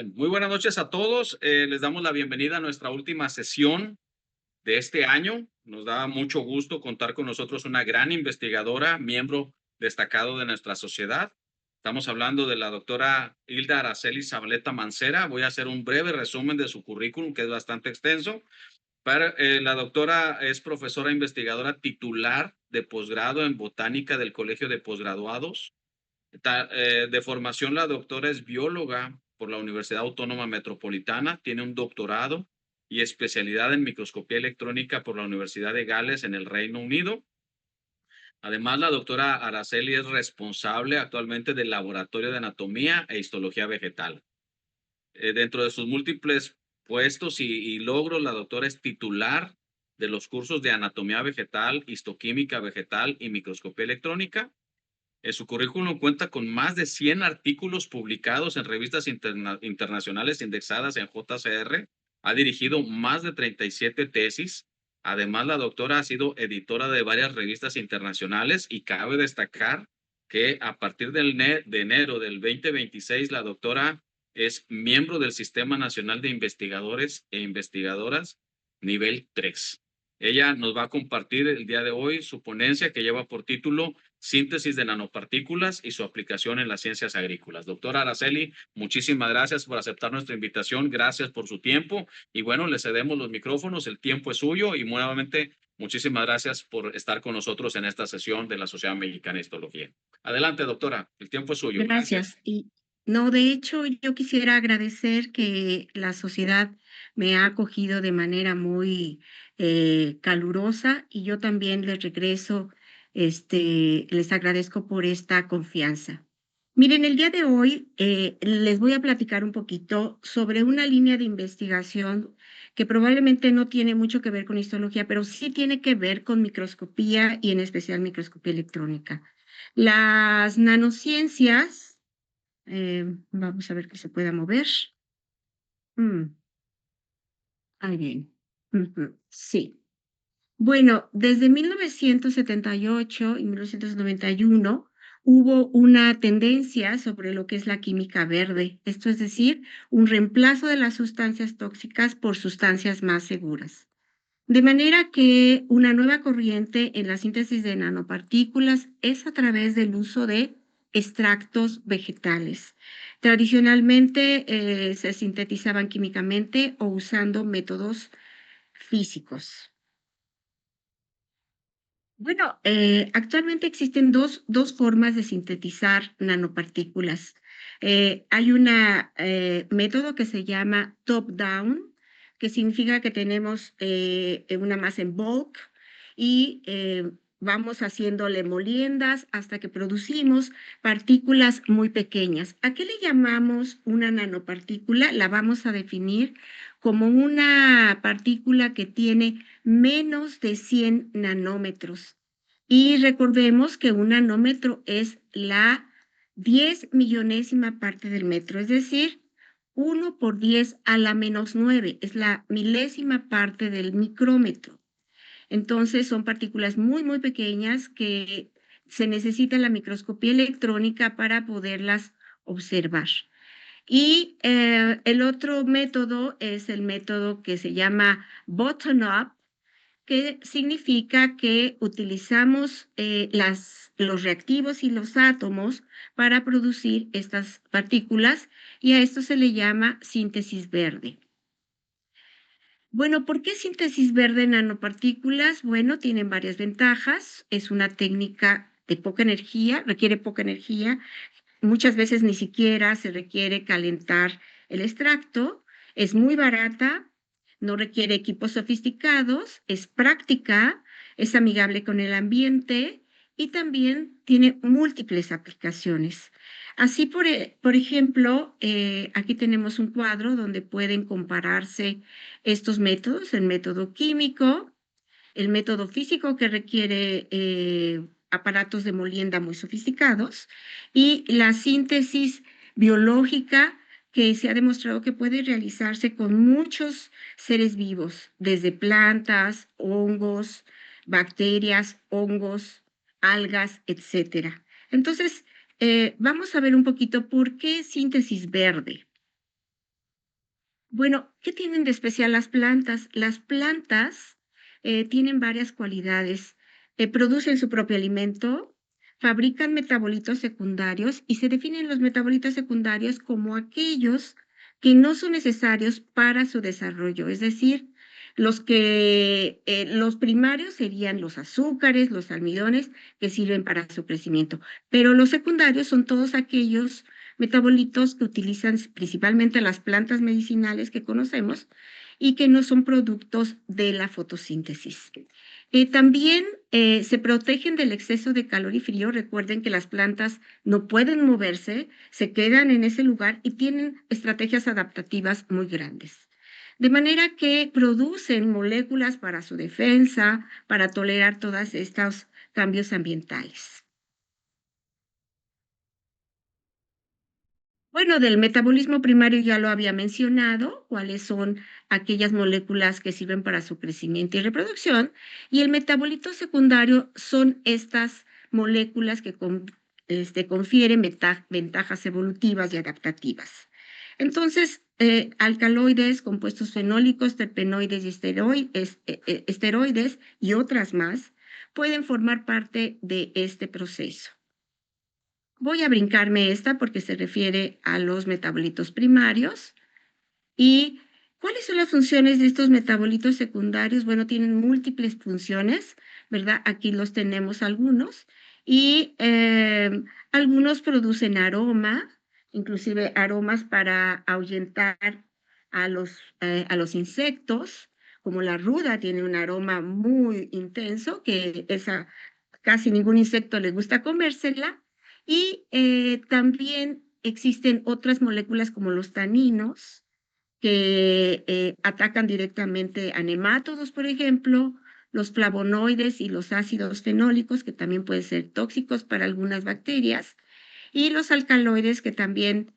Muy buenas noches a todos. Les damos la bienvenida a nuestra última sesión de este año. Nos da mucho gusto contar con nosotros una gran investigadora, miembro destacado de nuestra sociedad. Estamos hablando de la doctora Hilda Araceli Zabaleta Mancera. Voy a hacer un breve resumen de su currículum, que es bastante extenso. La doctora es profesora investigadora titular de posgrado en botánica del Colegio de Posgraduados. De formación, la doctora es bióloga por la Universidad Autónoma Metropolitana, tiene un doctorado y especialidad en microscopía electrónica por la Universidad de Gales en el Reino Unido. Además, la doctora Araceli es responsable actualmente del Laboratorio de Anatomía e Histología Vegetal. Dentro de sus múltiples puestos y logros, la doctora es titular de los cursos de Anatomía Vegetal, Histoquímica Vegetal y Microscopía Electrónica. Su currículum cuenta con más de 100 artículos publicados en revistas internacionales indexadas en JCR. Ha dirigido más de 37 tesis. Además, la doctora ha sido editora de varias revistas internacionales y cabe destacar que a partir de enero del 2026, la doctora es miembro del Sistema Nacional de Investigadores e Investigadoras nivel 3. Ella nos va a compartir el día de hoy su ponencia que lleva por título Síntesis de nanopartículas y su aplicación en las ciencias agrícolas. Doctora Araceli, muchísimas gracias por aceptar nuestra invitación, gracias por su tiempo y bueno, le cedemos los micrófonos, el tiempo es suyo y nuevamente muchísimas gracias por estar con nosotros en esta sesión de la Sociedad Mexicana de Histología. Adelante, doctora, el tiempo es suyo. Gracias. Gracias. Y no, de hecho, yo quisiera agradecer que la sociedad me ha acogido de manera muy calurosa y yo también les regreso, les agradezco por esta confianza. Miren, el día de hoy les voy a platicar un poquito sobre una línea de investigación que probablemente no tiene mucho que ver con histología, pero sí tiene que ver con microscopía y en especial microscopía electrónica. Las nanociencias, vamos a ver que se pueda mover. Mm, ahí bien. Ujú, sí. Bueno, desde 1978 y 1991 hubo una tendencia sobre lo que es la química verde, esto es decir, un reemplazo de las sustancias tóxicas por sustancias más seguras. De manera que una nueva corriente en la síntesis de nanopartículas es a través del uso de extractos vegetales. Tradicionalmente se sintetizaban químicamente o usando métodos físicos. Bueno, actualmente existen dos formas de sintetizar nanopartículas. Hay un método que se llama top-down, que significa que tenemos una masa en bulk y vamos haciéndole moliendas hasta que producimos partículas muy pequeñas. ¿A qué le llamamos una nanopartícula? La vamos a definir como una partícula que tiene menos de 100 nanómetros. Y recordemos que un nanómetro es la 10 millonésima parte del metro, es decir, 1 por 10 a la menos 9, es la milésima parte del micrómetro. Entonces son partículas muy pequeñas que se necesita la microscopía electrónica para poderlas observar. Y el otro método es el método que se llama bottom-up, que significa que utilizamos los reactivos y los átomos para producir estas partículas y a esto se le llama síntesis verde. Bueno, ¿por qué síntesis verde en nanopartículas? Bueno, tienen varias ventajas. Es una técnica de poca energía, requiere poca energía. Muchas veces ni siquiera se requiere calentar el extracto. Es muy barata, no requiere equipos sofisticados, es práctica, es amigable con el ambiente y también tiene múltiples aplicaciones. Así, por ejemplo, aquí tenemos un cuadro donde pueden compararse estos métodos, el método químico, el método físico que requiere aparatos de molienda muy sofisticados y la síntesis biológica que se ha demostrado que puede realizarse con muchos seres vivos, desde plantas, hongos, bacterias, hongos, algas, etcétera. Entonces, vamos a ver un poquito por qué síntesis verde. Bueno, ¿qué tienen de especial las plantas? Las plantas tienen varias cualidades. Producen su propio alimento, fabrican metabolitos secundarios y se definen los metabolitos secundarios como aquellos que no son necesarios para su desarrollo. Es decir, los primarios serían los azúcares, los almidones que sirven para su crecimiento, pero los secundarios son todos aquellos metabolitos que utilizan principalmente las plantas medicinales que conocemos y que no son productos de la fotosíntesis. También se protegen del exceso de calor y frío. Recuerden que las plantas no pueden moverse, se quedan en ese lugar y tienen estrategias adaptativas muy grandes. De manera que producen moléculas para su defensa, para tolerar todos estos cambios ambientales. Bueno, del metabolismo primario ya lo había mencionado, cuáles son aquellas moléculas que sirven para su crecimiento y reproducción, y el metabolito secundario son estas moléculas que confieren ventajas evolutivas y adaptativas. Entonces, alcaloides, compuestos fenólicos, terpenoides y esteroides y otras más pueden formar parte de este proceso. Voy a brincarme esta porque se refiere a los metabolitos primarios. ¿Y cuáles son las funciones de estos metabolitos secundarios? Bueno, tienen múltiples funciones, ¿verdad? Aquí los tenemos algunos. Y algunos producen aroma, inclusive aromas para ahuyentar a los insectos, como la ruda tiene un aroma muy intenso, que casi ningún insecto le gusta comérsela. Y también existen otras moléculas como los taninos, que atacan directamente a nemátodos, por ejemplo, los flavonoides y los ácidos fenólicos, que también pueden ser tóxicos para algunas bacterias, y los alcaloides, que también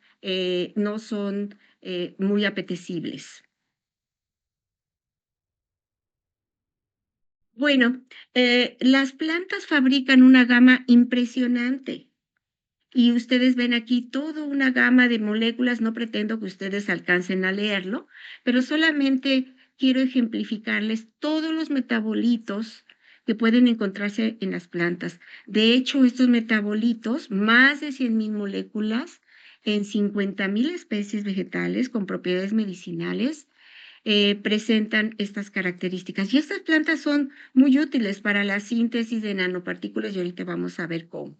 no son muy apetecibles. Bueno, las plantas fabrican una gama impresionante. Y ustedes ven aquí toda una gama de moléculas, no pretendo que ustedes alcancen a leerlo, pero solamente quiero ejemplificarles todos los metabolitos que pueden encontrarse en las plantas. De hecho, estos metabolitos, más de 100,000 moléculas en 50,000 especies vegetales con propiedades medicinales, presentan estas características. Y estas plantas son muy útiles para la síntesis de nanopartículas y ahorita vamos a ver cómo.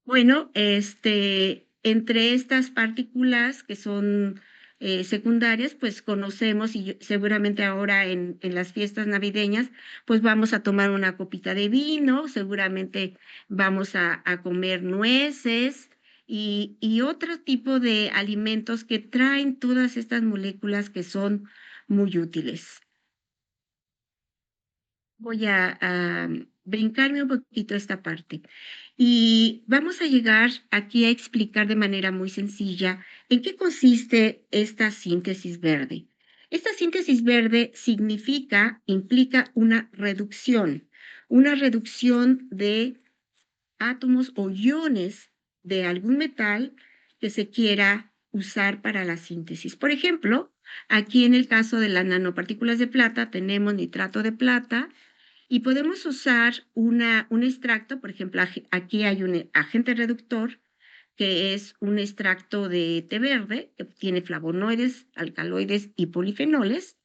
Bueno, entre estas partículas que son secundarias, pues conocemos y seguramente ahora en las fiestas navideñas, pues vamos a tomar una copita de vino, seguramente vamos a comer nueces y otro tipo de alimentos que traen todas estas moléculas que son muy útiles. Voy a brincarme un poquito esta parte. Y vamos a llegar aquí a explicar de manera muy sencilla en qué consiste esta síntesis verde. Esta síntesis verde implica una reducción de átomos o iones de algún metal que se quiera usar para la síntesis. Por ejemplo, aquí en el caso de las nanopartículas de plata tenemos nitrato de plata, y podemos usar un extracto, por ejemplo, aquí hay un agente reductor, que es un extracto de té verde, que tiene flavonoides, alcaloides y polifenoles.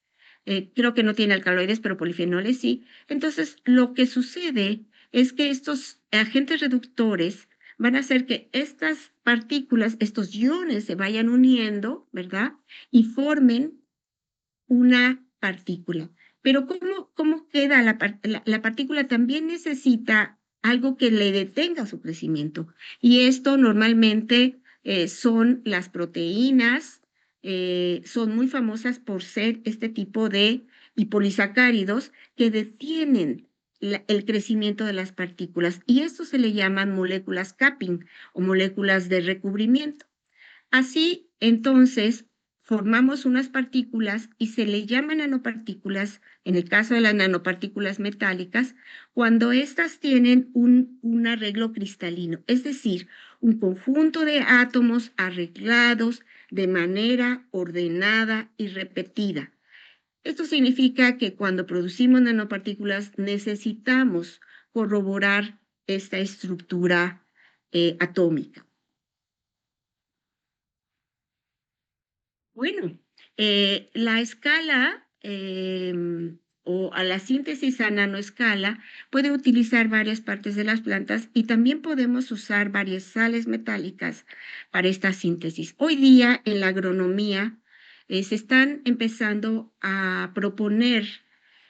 Creo que no tiene alcaloides, pero polifenoles sí. Entonces, lo que sucede es que estos agentes reductores van a hacer que estas partículas, estos iones se vayan uniendo, ¿verdad? Y formen una partícula. Pero ¿cómo queda la partícula? También necesita algo que le detenga su crecimiento. Y esto normalmente son las proteínas, son muy famosas por ser este tipo de hipolisacáridos que detienen el crecimiento de las partículas. Y esto se le llaman moléculas capping o moléculas de recubrimiento. Así, entonces, formamos unas partículas y se le llama nanopartículas, en el caso de las nanopartículas metálicas, cuando éstas tienen un arreglo cristalino, es decir, un conjunto de átomos arreglados de manera ordenada y repetida. Esto significa que cuando producimos nanopartículas necesitamos corroborar esta estructura atómica. Bueno, la escala o a la síntesis a nanoescala puede utilizar varias partes de las plantas y también podemos usar varias sales metálicas para esta síntesis. Hoy día en la agronomía se están empezando a proponer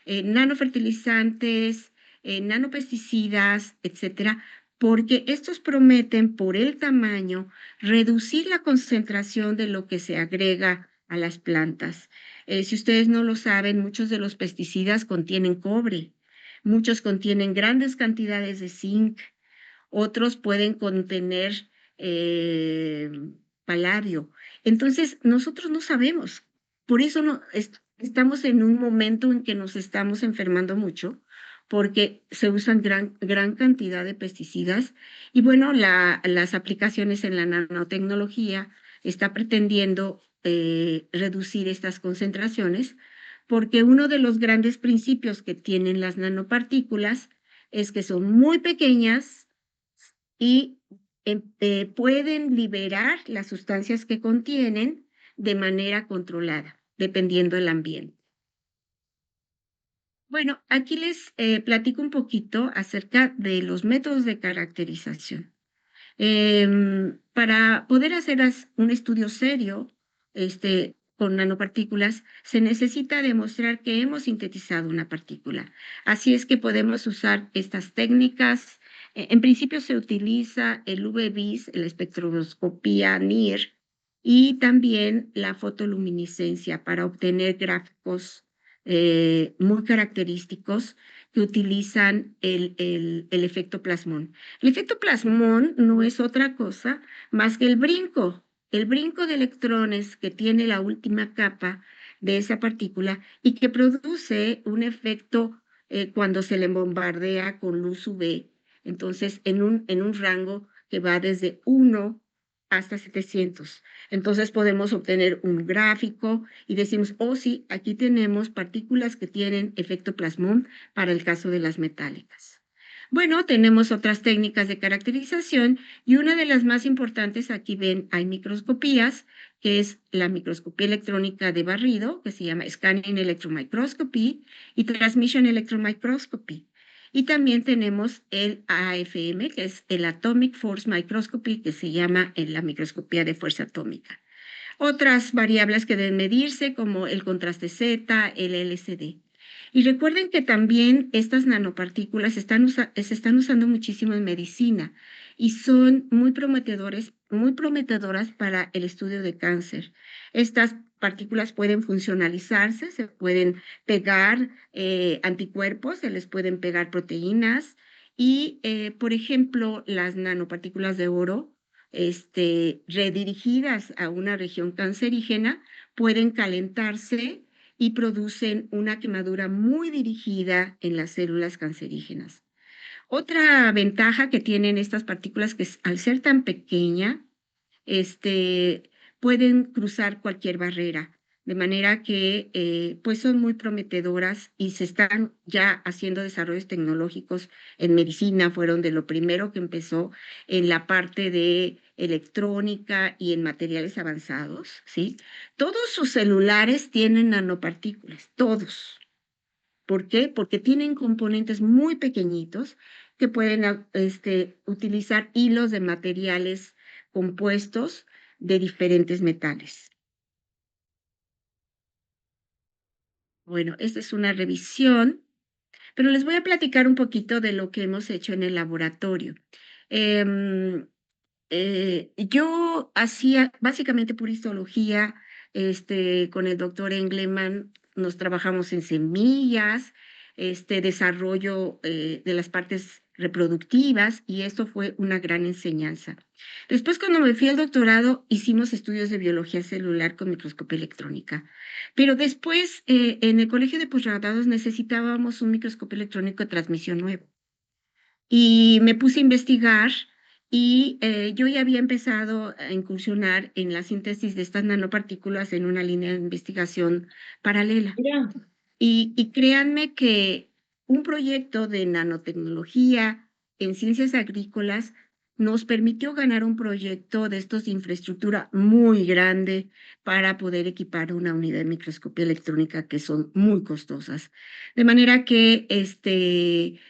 nanofertilizantes, nanopesticidas, etcétera, porque estos prometen por el tamaño reducir la concentración de lo que se agrega a las plantas. Si ustedes no lo saben, muchos de los pesticidas contienen cobre, muchos contienen grandes cantidades de zinc, otros pueden contener eh, paladio. Entonces, nosotros no sabemos. Por eso estamos en un momento en que nos estamos enfermando mucho, porque se usan gran cantidad de pesticidas. Y bueno, las aplicaciones en la nanotecnología está pretendiendo reducir estas concentraciones, porque uno de los grandes principios que tienen las nanopartículas es que son muy pequeñas y pueden liberar las sustancias que contienen de manera controlada, dependiendo del ambiente. Bueno, aquí les platico un poquito acerca de los métodos de caracterización. Para poder hacer un estudio serio con nanopartículas, se necesita demostrar que hemos sintetizado una partícula. Así es que podemos usar estas técnicas. En principio se utiliza el UV-Vis, la espectroscopía NIR, y también la fotoluminiscencia para obtener gráficos muy característicos que utilizan el efecto plasmón. El efecto plasmón no es otra cosa más que el brinco de electrones que tiene la última capa de esa partícula y que produce un efecto cuando se le bombardea con luz UV, entonces en un rango que va desde 1 hasta 700. Entonces podemos obtener un gráfico y decimos, oh sí, aquí tenemos partículas que tienen efecto plasmón para el caso de las metálicas. Bueno, tenemos otras técnicas de caracterización y una de las más importantes, aquí ven, hay microscopías, que es la microscopía electrónica de barrido, que se llama Scanning Electron Microscopy, y Transmission Electron Microscopy. Y también tenemos el AFM, que es el Atomic Force Microscopy, que se llama en la microscopía de fuerza atómica. Otras variables que deben medirse, como el contraste Z, el LCD. Y recuerden que también estas nanopartículas se están usando muchísimo en medicina y son muy prometedoras para el estudio de cáncer. Estas partículas pueden funcionalizarse, se pueden pegar anticuerpos, se les pueden pegar proteínas y, por ejemplo, las nanopartículas de oro, redirigidas a una región cancerígena, pueden calentarse y producen una quemadura muy dirigida en las células cancerígenas. Otra ventaja que tienen estas partículas que al ser tan pequeña, pueden cruzar cualquier barrera, de manera que pues son muy prometedoras y se están ya haciendo desarrollos tecnológicos en medicina, fueron de lo primero que empezó en la parte de electrónica y en materiales avanzados, ¿sí? Todos sus celulares tienen nanopartículas, todos. ¿Por qué? Porque tienen componentes muy pequeñitos que pueden utilizar hilos de materiales compuestos de diferentes metales. Bueno, esta es una revisión, pero les voy a platicar un poquito de lo que hemos hecho en el laboratorio. Yo hacía básicamente pura histología, con el doctor Engleman nos trabajamos en semillas, desarrollo de las partes reproductivas, y esto fue una gran enseñanza. Después, cuando me fui al doctorado, hicimos estudios de biología celular con microscopía electrónica. Pero después, en el colegio de posgraduados necesitábamos un microscopio electrónico de transmisión nuevo. Y me puse a investigar y yo ya había empezado a incursionar en la síntesis de estas nanopartículas en una línea de investigación paralela. Mira, Y créanme que un proyecto de nanotecnología en ciencias agrícolas nos permitió ganar un proyecto de estos de infraestructura muy grande para poder equipar una unidad de microscopía electrónica que son muy costosas. De manera que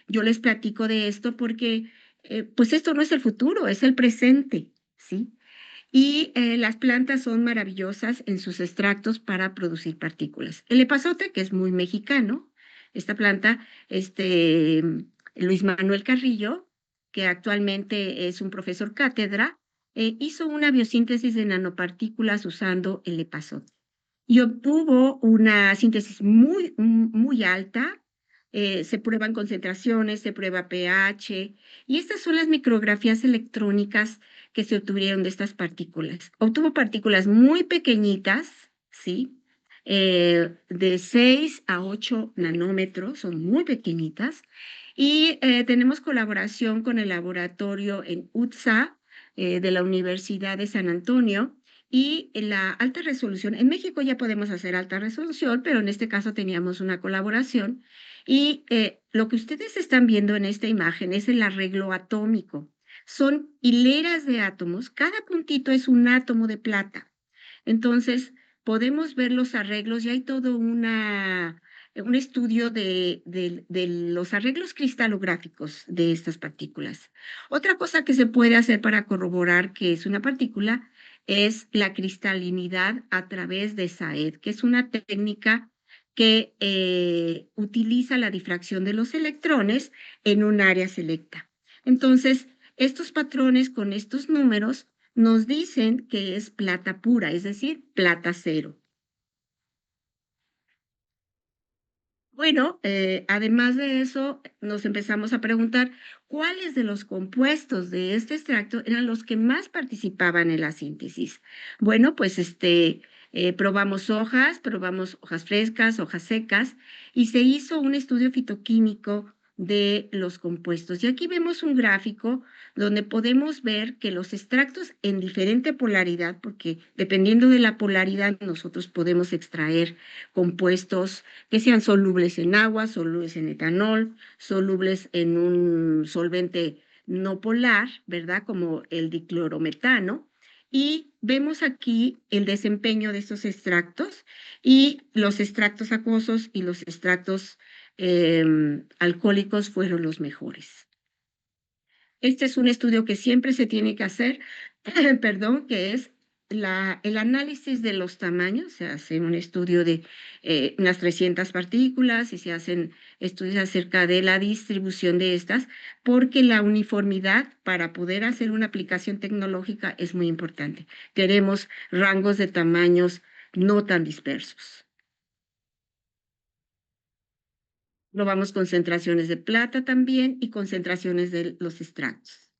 yo les platico de esto porque pues esto no es el futuro, es el presente, ¿sí? Y las plantas son maravillosas en sus extractos para producir partículas. El epazote, que es muy mexicano, esta planta, Luis Manuel Carrillo, que actualmente es un profesor cátedra, hizo una biosíntesis de nanopartículas usando el epazote y obtuvo una síntesis muy alta. Se prueban concentraciones, se prueba pH, y estas son las micrografías electrónicas que se obtuvieron de estas partículas. Obtuvo partículas muy pequeñitas, ¿sí? De 6 a 8 nanómetros, son muy pequeñitas, y tenemos colaboración con el laboratorio en UTSA de la Universidad de San Antonio, y la alta resolución. En México ya podemos hacer alta resolución, pero en este caso teníamos una colaboración. Y lo que ustedes están viendo en esta imagen es el arreglo atómico. Son hileras de átomos, cada puntito es un átomo de plata. Entonces, podemos ver los arreglos y hay todo un estudio de los arreglos cristalográficos de estas partículas. Otra cosa que se puede hacer para corroborar que es una partícula es la cristalinidad a través de SAED, que es una técnica que utiliza la difracción de los electrones en un área selecta. Entonces, estos patrones con estos números nos dicen que es plata pura, es decir, plata cero. Bueno, además de eso, nos empezamos a preguntar cuáles de los compuestos de este extracto eran los que más participaban en la síntesis. Bueno, pues probamos hojas frescas, hojas secas, y se hizo un estudio fitoquímico de los compuestos. Y aquí vemos un gráfico donde podemos ver que los extractos en diferente polaridad, porque dependiendo de la polaridad nosotros podemos extraer compuestos que sean solubles en agua, solubles en etanol, solubles en un solvente no polar, ¿verdad? Como el diclorometano. Y vemos aquí el desempeño de estos extractos, y los extractos acuosos y los extractos alcohólicos fueron los mejores. Este es un estudio que siempre se tiene que hacer, perdón, que es el análisis de los tamaños. Se hace un estudio de unas 300 partículas y se hacen estudios acerca de la distribución de estas, porque la uniformidad para poder hacer una aplicación tecnológica es muy importante. Queremos rangos de tamaños no tan dispersos. Probamos concentraciones de plata también y concentraciones de los extractos.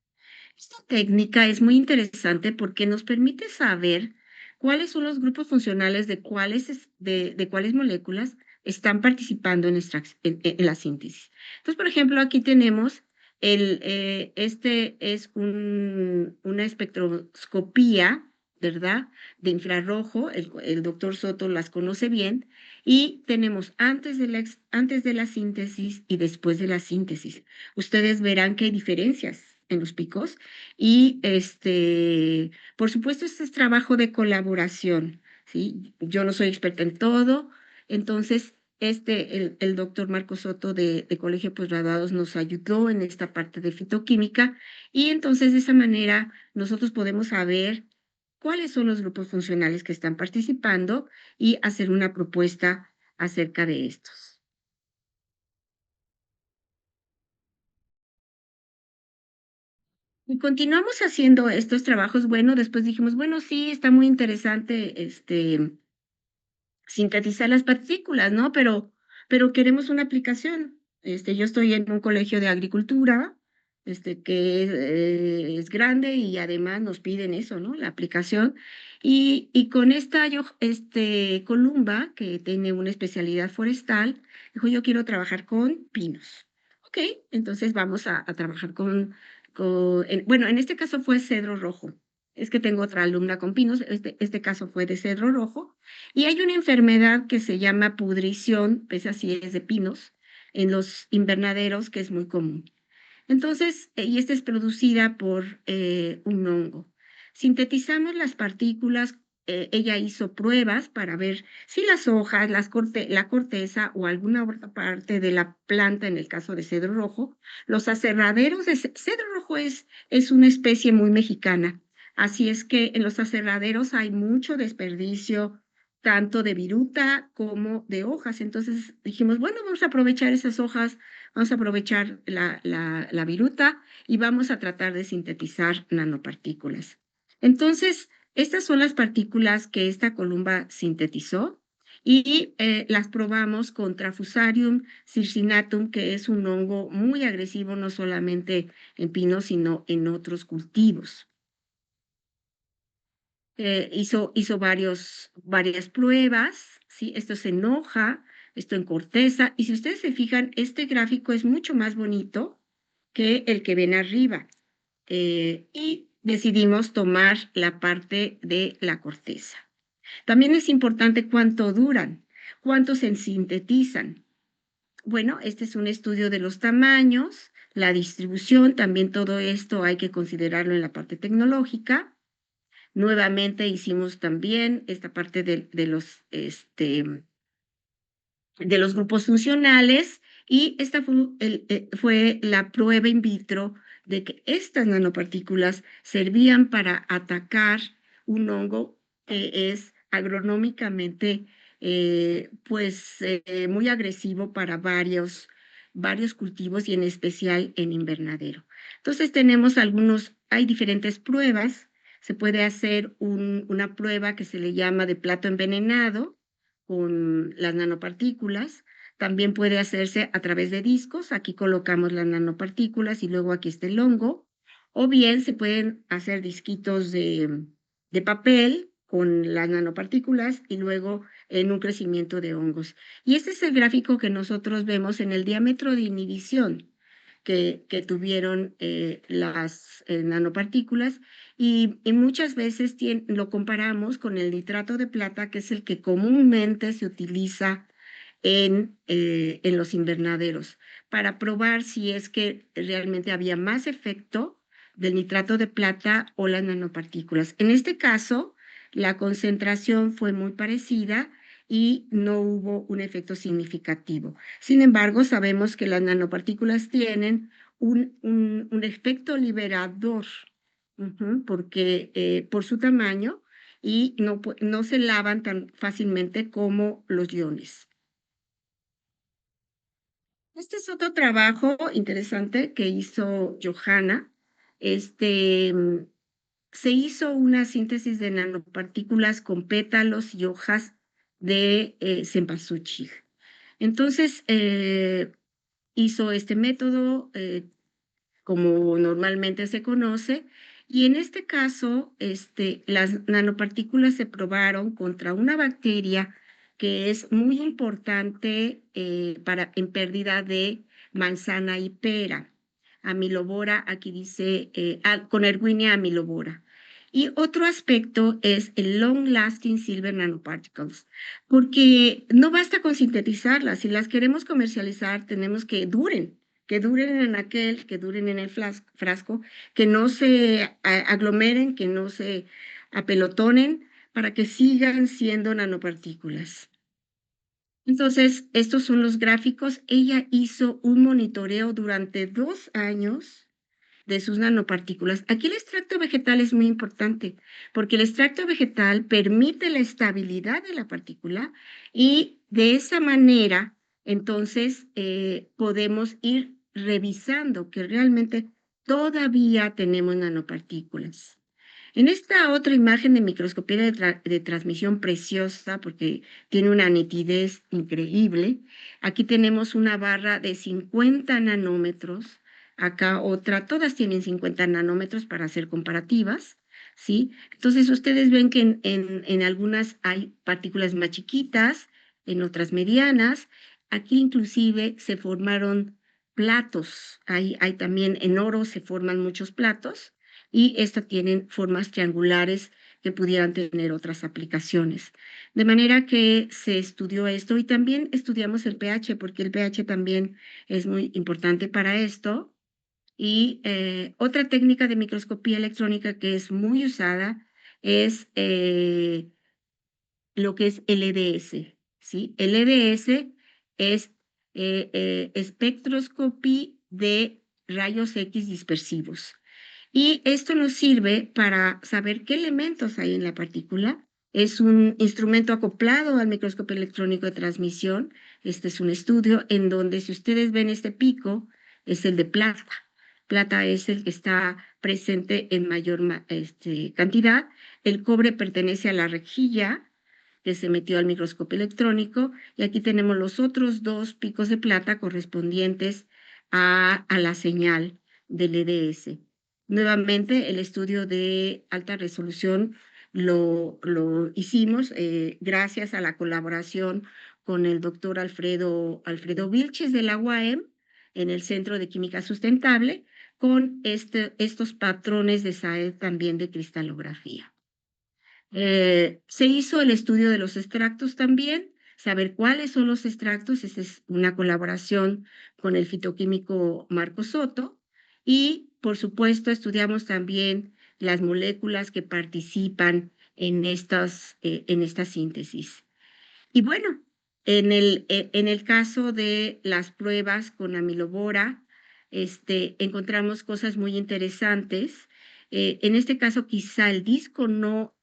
Esta técnica es muy interesante porque nos permite saber cuáles son los grupos funcionales de cuáles moléculas están participando en la síntesis. Entonces, por ejemplo, aquí tenemos este es una espectroscopía, ¿verdad? De infrarrojo. El doctor Soto las conoce bien. Y tenemos antes de la síntesis y después de la síntesis. Ustedes verán que hay diferencias en los picos. Y por supuesto, este es trabajo de colaboración, ¿sí? Yo no soy experta en todo, entonces el doctor Marco Soto de Colegio de Posgraduados nos ayudó en esta parte de fitoquímica, y entonces de esa manera nosotros podemos saber cuáles son los grupos funcionales que están participando y hacer una propuesta acerca de estos. Y continuamos haciendo estos trabajos. Bueno, después dijimos, bueno, sí, está muy interesante sintetizar las partículas, ¿no? Pero queremos una aplicación. Yo estoy en un colegio de agricultura que es grande y además nos piden eso, ¿no? La aplicación. Y con esta Columba, que tiene una especialidad forestal, dijo, yo quiero trabajar con pinos. Ok, entonces vamos a trabajar bueno, en este caso fue cedro rojo. Es que tengo otra alumna con pinos, este caso fue de cedro rojo. Y hay una enfermedad que se llama pudrición, pues así es de pinos, en los invernaderos, que es muy común. Entonces, y esta es producida por un hongo. Sintetizamos las partículas, ella hizo pruebas para ver si las hojas, la corteza o alguna otra parte de la planta, en el caso de cedro rojo, los aserraderos de cedro rojo es una especie muy mexicana. Así es que en los aserraderos hay mucho desperdicio, tanto de viruta como de hojas. Entonces dijimos, bueno, vamos a aprovechar esas hojas. Vamos a aprovechar la viruta y vamos a tratar de sintetizar nanopartículas. Entonces, estas son las partículas que esta columba sintetizó y las probamos contra Fusarium circinatum, que es un hongo muy agresivo no solamente en pinos, sino en otros cultivos. Hizo varias pruebas, ¿sí? Esto se enoja, esto en corteza, y si ustedes se fijan, este gráfico es mucho más bonito que el que ven arriba. Y decidimos tomar la parte de la corteza. También es importante cuánto duran, cuánto se sintetizan. Bueno, este es un estudio de los tamaños, la distribución, también todo esto hay que considerarlo en la parte tecnológica. Nuevamente hicimos también esta parte de los grupos funcionales y esta fue la prueba in vitro de que estas nanopartículas servían para atacar un hongo que es agronómicamente muy agresivo para varios cultivos y en especial en invernadero. Entonces hay diferentes pruebas. Se puede hacer una prueba que se le llama de plato envenenado con las nanopartículas. También puede hacerse a través de discos. Aquí colocamos las nanopartículas y luego aquí está el hongo. O bien se pueden hacer disquitos de papel con las nanopartículas y luego en un crecimiento de hongos. Y este es el gráfico que nosotros vemos en el diámetro de inhibición que tuvieron las nanopartículas y muchas veces lo comparamos con el nitrato de plata, que es el que comúnmente se utiliza en los invernaderos, para probar si es que realmente había más efecto del nitrato de plata o las nanopartículas. En este caso, la concentración fue muy parecida y no hubo un efecto significativo. Sin embargo, sabemos que las nanopartículas tienen un efecto liberador, porque por su tamaño y no se lavan tan fácilmente como los iones. Este es otro trabajo interesante que hizo Johanna. Este, mm, Se hizo una síntesis de nanopartículas con pétalos y hojas de cempasúchil. Entonces, hizo este método como normalmente se conoce, y en este caso, las nanopartículas se probaron contra una bacteria que es muy importante en pérdida de manzana y pera. Amilobora, aquí dice, con Erwinia amilobora. Y otro aspecto es el long lasting silver nanoparticles, porque no basta con sintetizarlas, si las queremos comercializar tenemos que duren en el frasco, que no se aglomeren, que no se apelotonen, para que sigan siendo nanopartículas. Entonces, estos son los gráficos. Ella hizo un monitoreo durante 2 años de sus nanopartículas. Aquí el extracto vegetal es muy importante, porque el extracto vegetal permite la estabilidad de la partícula y de esa manera, entonces, podemos ir revisando que realmente todavía tenemos nanopartículas. En esta otra imagen de microscopía de transmisión preciosa, porque tiene una nitidez increíble, aquí tenemos una barra de 50 nanómetros. acá otra, todas tienen 50 nanómetros para hacer comparativas, ¿sí? Entonces ustedes ven que en algunas hay partículas más chiquitas, en otras medianas. Aquí inclusive se formaron platos, hay también en oro se forman muchos platos y estas tienen formas triangulares que pudieran tener otras aplicaciones. De manera que se estudió esto y también estudiamos el pH, porque el pH también es muy importante para esto. Y otra técnica de microscopía electrónica que es muy usada es lo que es LDS, ¿sí? LDS es espectroscopía de rayos X dispersivos. Y esto nos sirve para saber qué elementos hay en la partícula. Es un instrumento acoplado al microscopio electrónico de transmisión. Este es un estudio en donde, si ustedes ven este pico, es el de plata. Plata es el que está presente en mayor cantidad. El cobre pertenece a la rejilla que se metió al microscopio electrónico. Y aquí tenemos los otros dos picos de plata correspondientes a la señal del EDS. Nuevamente, el estudio de alta resolución lo hicimos gracias a la colaboración con el doctor Alfredo Vilches de la UAM en el Centro de Química Sustentable, con estos patrones de SAED también de cristalografía. Se hizo el estudio de los extractos también, saber cuáles son los extractos. Esta es una colaboración con el fitoquímico Marco Soto. Y, por supuesto, estudiamos también las moléculas que participan en esta síntesis. Y bueno, en el caso de las pruebas con amilobora, encontramos cosas muy interesantes. En este caso, quizá el disco no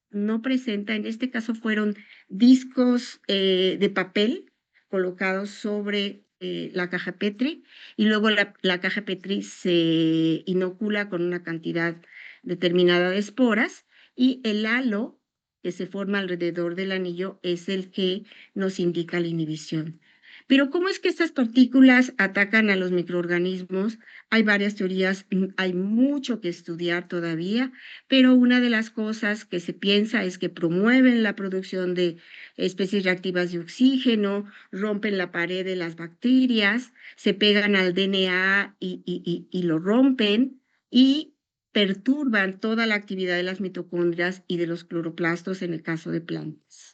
presenta, en este caso fueron discos de papel colocados sobre la caja Petri, y luego la caja Petri se inocula con una cantidad determinada de esporas, y el halo que se forma alrededor del anillo es el que nos indica la inhibición. Pero ¿cómo es que estas partículas atacan a los microorganismos? Hay varias teorías, hay mucho que estudiar todavía, pero una de las cosas que se piensa es que promueven la producción de especies reactivas de oxígeno, rompen la pared de las bacterias, se pegan al DNA y lo rompen, y perturban toda la actividad de las mitocondrias y de los cloroplastos en el caso de plantas.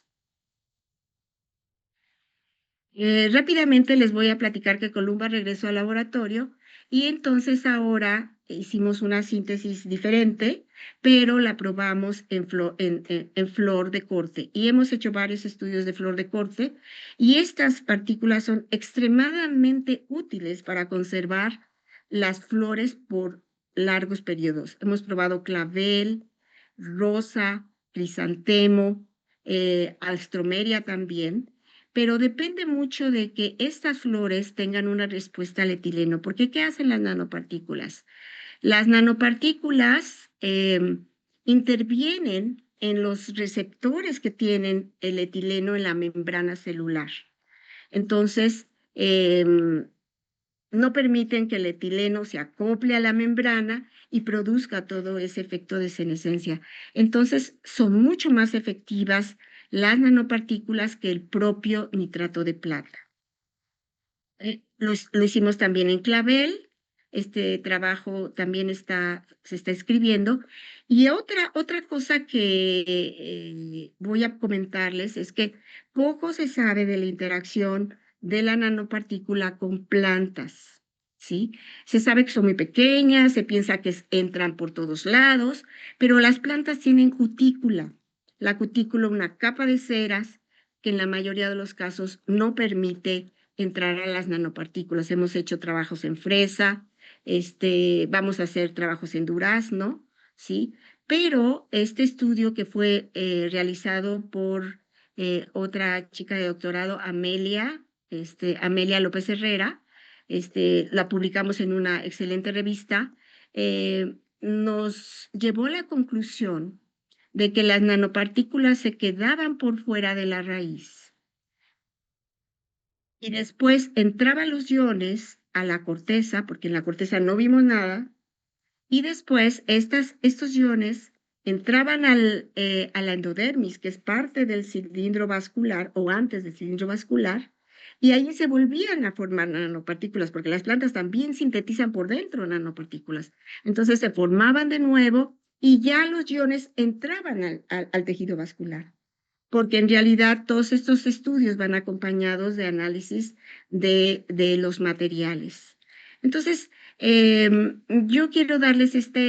Rápidamente les voy a platicar que Columba regresó al laboratorio y entonces ahora hicimos una síntesis diferente, pero la probamos en flor de corte, y hemos hecho varios estudios de flor de corte, y estas partículas son extremadamente útiles para conservar las flores por largos periodos. Hemos probado clavel, rosa, crisantemo, alstromeria también, pero depende mucho de que estas flores tengan una respuesta al etileno, porque ¿qué hacen las nanopartículas? Las nanopartículas intervienen en los receptores que tienen el etileno en la membrana celular. Entonces, no permiten que el etileno se acople a la membrana y produzca todo ese efecto de senescencia. Entonces, son mucho más efectivas las nanopartículas que el propio nitrato de plata. Lo hicimos también en clavel. Este trabajo también se está escribiendo. Y otra cosa que voy a comentarles es que poco se sabe de la interacción de la nanopartícula con plantas, ¿sí? Se sabe que son muy pequeñas, se piensa que entran por todos lados, pero las plantas tienen cutícula. La cutícula, una capa de ceras que en la mayoría de los casos no permite entrar a las nanopartículas. Hemos hecho trabajos en fresa, vamos a hacer trabajos en durazno, ¿sí? Pero este estudio que fue realizado por otra chica de doctorado, Amelia López Herrera, la publicamos en una excelente revista, nos llevó a la conclusión de que las nanopartículas se quedaban por fuera de la raíz y después entraban los iones a la corteza, porque en la corteza no vimos nada, y después estos iones entraban a la endodermis, que es parte del cilindro vascular o antes del cilindro vascular, y ahí se volvían a formar nanopartículas, porque las plantas también sintetizan por dentro nanopartículas. Entonces se formaban de nuevo y ya los iones entraban al tejido vascular, porque en realidad todos estos estudios van acompañados de análisis de los materiales. Entonces, yo quiero darles esta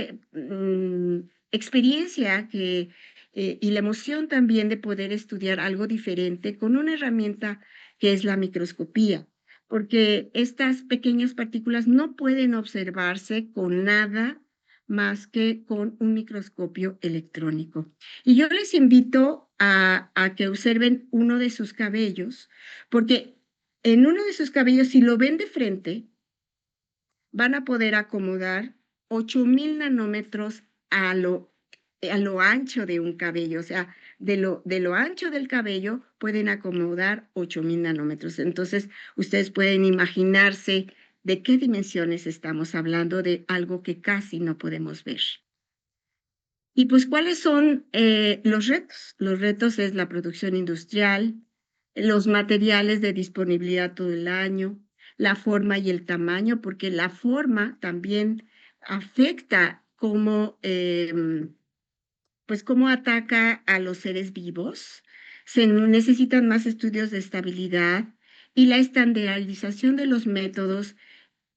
experiencia y la emoción también de poder estudiar algo diferente con una herramienta que es la microscopía, porque estas pequeñas partículas no pueden observarse con nada más que con un microscopio electrónico. Y yo les invito a que observen uno de sus cabellos, porque en uno de sus cabellos, si lo ven de frente, van a poder acomodar 8,000 nanómetros a lo ancho de un cabello, o sea, de lo ancho del cabello pueden acomodar 8,000 nanómetros. Entonces, ustedes pueden imaginarse de qué dimensiones estamos hablando de algo que casi no podemos ver. Y pues, ¿cuáles son los retos? Los retos es la producción industrial, los materiales de disponibilidad todo el año, la forma y el tamaño, porque la forma también afecta cómo, pues cómo ataca a los seres vivos. Se necesitan más estudios de estabilidad y la estandarización de los métodos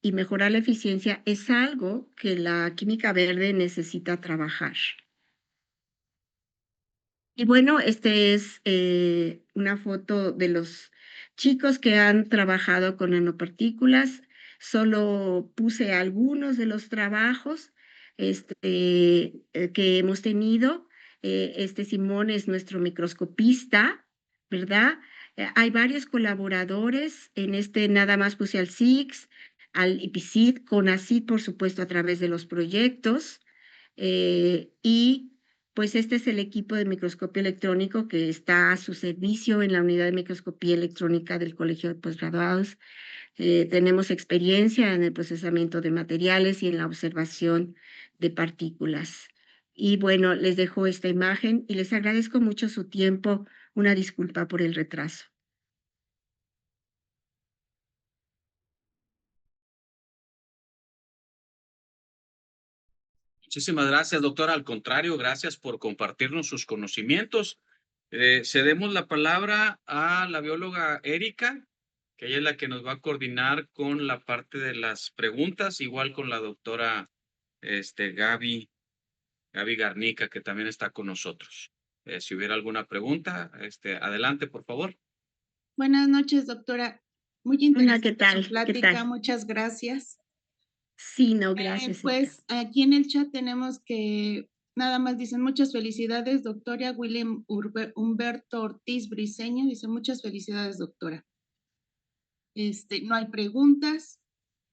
y mejorar la eficiencia es algo que la química verde necesita trabajar. Y bueno, este es una foto de los chicos que han trabajado con nanopartículas. Solo puse algunos de los trabajos que hemos tenido. Este Simón es nuestro microscopista, ¿verdad? Hay varios colaboradores. En este nada más puse al SIX, al IPICID, CONACYT, por supuesto, a través de los proyectos. Y pues este es el equipo de microscopio electrónico que está a su servicio en la unidad de microscopía electrónica del Colegio de Postgraduados. Tenemos experiencia en el procesamiento de materiales y en la observación de partículas. Y bueno, les dejo esta imagen y les agradezco mucho su tiempo. Una disculpa por el retraso. Muchísimas gracias, doctora. Al contrario, gracias por compartirnos sus conocimientos. Cedemos la palabra a la bióloga Erika, que ella es la que nos va a coordinar con la parte de las preguntas, igual con la doctora Gaby Garnica, que también está con nosotros. Si hubiera alguna pregunta, adelante, por favor. Buenas noches, doctora. Muy Hola, ¿qué interesante tal? su ¿Qué plática, tal? muchas gracias. Sí, no, gracias, Erika. Pues aquí en el chat tenemos que nada más dicen muchas felicidades, doctora William Humberto Ortiz Briceño, dice muchas felicidades, doctora. No hay preguntas,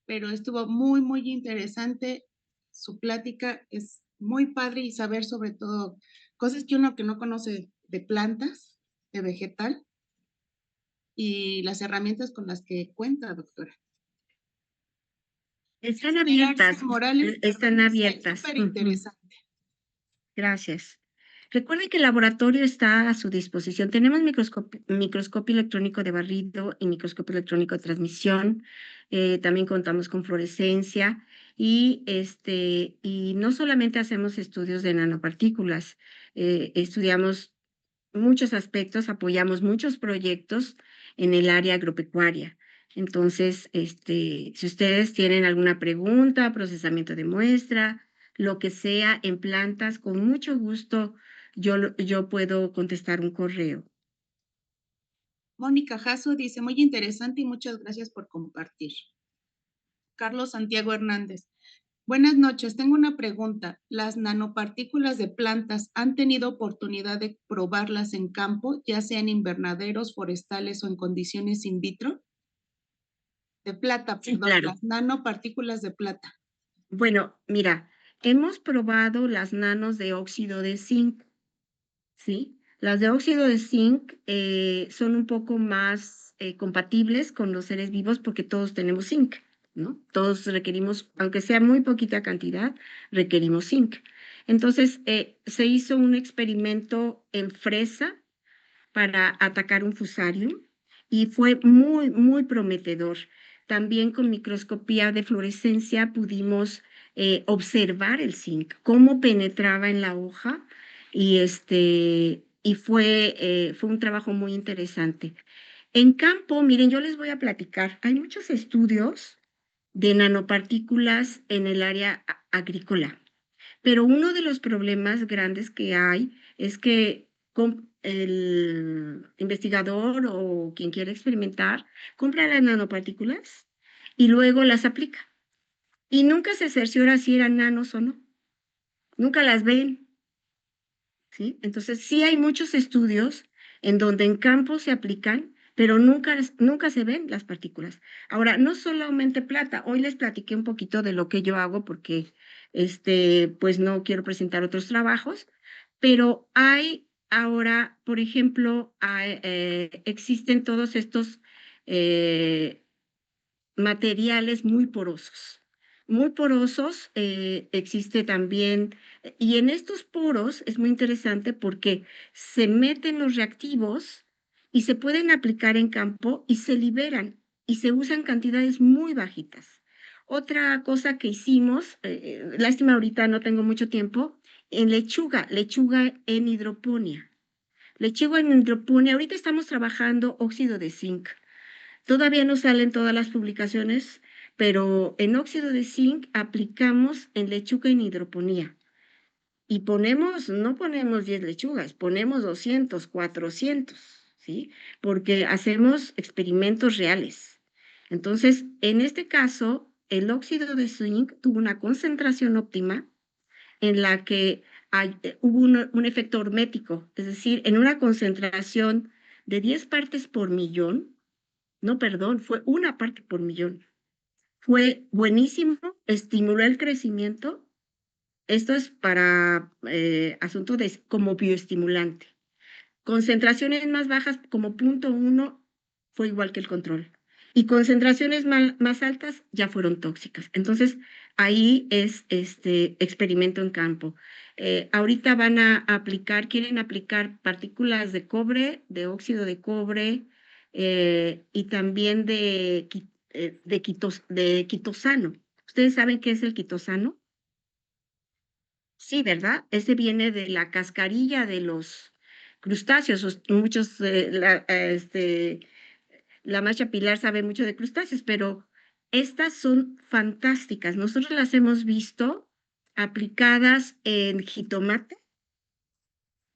pero estuvo muy, muy interesante su plática, es muy padre y saber sobre todo cosas que uno que no conoce de plantas, de vegetal, y las herramientas con las que cuenta, doctora. Están Gerardo abiertas, Morales están también dice, abiertas. súper interesante. Gracias. Recuerden que el laboratorio está a su disposición. Tenemos microscopio electrónico de barrido y microscopio electrónico de transmisión. También contamos con fluorescencia y no solamente hacemos estudios de nanopartículas, estudiamos muchos aspectos, apoyamos muchos proyectos en el área agropecuaria. Entonces, si ustedes tienen alguna pregunta, procesamiento de muestra, lo que sea en plantas, con mucho gusto yo puedo contestar un correo. Mónica Jasso dice, muy interesante y muchas gracias por compartir. Carlos Santiago Hernández. Buenas noches, tengo una pregunta. ¿Las nanopartículas de plantas han tenido oportunidad de probarlas en campo, ya sea en invernaderos, forestales o en condiciones in vitro? De plata, Sí, perdón, claro. las nanopartículas de plata. Bueno, mira, hemos probado las nanos de óxido de zinc, ¿sí? Las de óxido de zinc son un poco más compatibles con los seres vivos porque todos tenemos zinc. ¿no? Todos requerimos, aunque sea muy poquita cantidad, requerimos zinc. Entonces, se hizo un experimento en fresa para atacar un fusarium y fue muy, muy prometedor. También con microscopía de fluorescencia pudimos observar el zinc, cómo penetraba en la hoja y fue un trabajo muy interesante. En campo, miren, yo les voy a platicar, hay muchos estudios de nanopartículas en el área agrícola. Pero uno de los problemas grandes que hay es que el investigador o quien quiera experimentar compra las nanopartículas y luego las aplica. Y nunca se cerciora si eran nanos o no. Nunca las ven, ¿sí? Entonces, sí hay muchos estudios en donde en campo se aplican, pero nunca se ven las partículas. Ahora, no solamente plata, hoy les platiqué un poquito de lo que yo hago porque, pues no quiero presentar otros trabajos, pero hay ahora, por ejemplo, existen todos estos eh, materiales muy porosos. Muy porosos, existe también, y en estos poros es muy interesante porque se meten los reactivos y se pueden aplicar en campo y se liberan y se usan cantidades muy bajitas. Otra cosa que hicimos, lástima ahorita no tengo mucho tiempo, en lechuga en hidroponía. Lechuga en hidroponía, ahorita estamos trabajando óxido de zinc. Todavía no salen todas las publicaciones, pero en óxido de zinc aplicamos en lechuga en hidroponía. Y no ponemos 10 lechugas, ponemos 200, 400, ¿sí? Porque hacemos experimentos reales. Entonces, en este caso, el óxido de zinc tuvo una concentración óptima en la que hubo un efecto hormético, es decir, en una concentración de 10 partes por millón, no, perdón, fue una parte por millón. Fue buenísimo, estimuló el crecimiento. Esto es para asunto de como bioestimulante. Concentraciones más bajas como 0.1 fue igual que el control. Y concentraciones más altas ya fueron tóxicas. Entonces, ahí es este experimento en campo. Ahorita quieren aplicar partículas de cobre, de óxido de cobre y también de quitosano. ¿Ustedes saben qué es el quitosano? Sí, ¿verdad? Ese viene de la cascarilla de los crustáceos. Muchos, la Macha Pilar sabe mucho de crustáceos, pero estas son fantásticas. Nosotros las hemos visto aplicadas en jitomate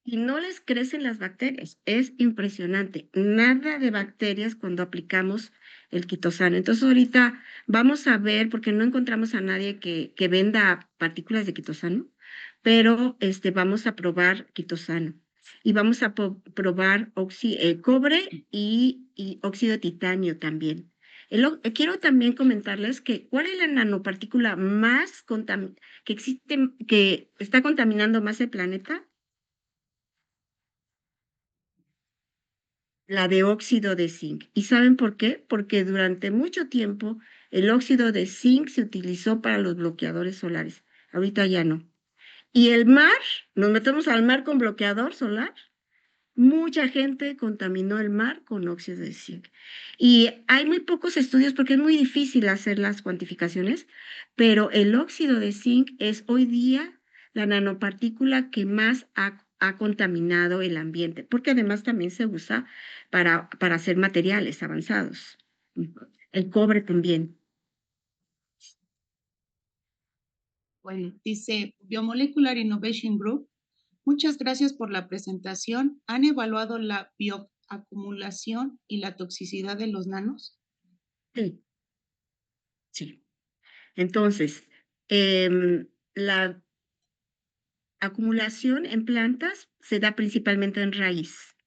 y no les crecen las bacterias. Es impresionante. Nada de bacterias cuando aplicamos el quitosano. Entonces ahorita vamos a ver, porque no encontramos a nadie que venda partículas de quitosano, pero vamos a probar quitosano. Y vamos a probar cobre y óxido de titanio también. Quiero también comentarles que cuál es la nanopartícula que existe, que está contaminando más el planeta. La de óxido de zinc. ¿Y saben por qué? Porque durante mucho tiempo el óxido de zinc se utilizó para los bloqueadores solares. Ahorita ya no. Y el mar, nos metemos al mar con bloqueador solar. Mucha gente contaminó el mar con óxido de zinc. Y hay muy pocos estudios porque es muy difícil hacer las cuantificaciones, pero el óxido de zinc es hoy día la nanopartícula que más ha contaminado el ambiente, porque además también se usa para hacer materiales avanzados. El cobre también. Bueno, dice Biomolecular Innovation Group. Muchas gracias por la presentación. ¿Han evaluado la bioacumulación y la toxicidad de los nanos? Sí, sí. Entonces, la acumulación en plantas se da principalmente en raíz,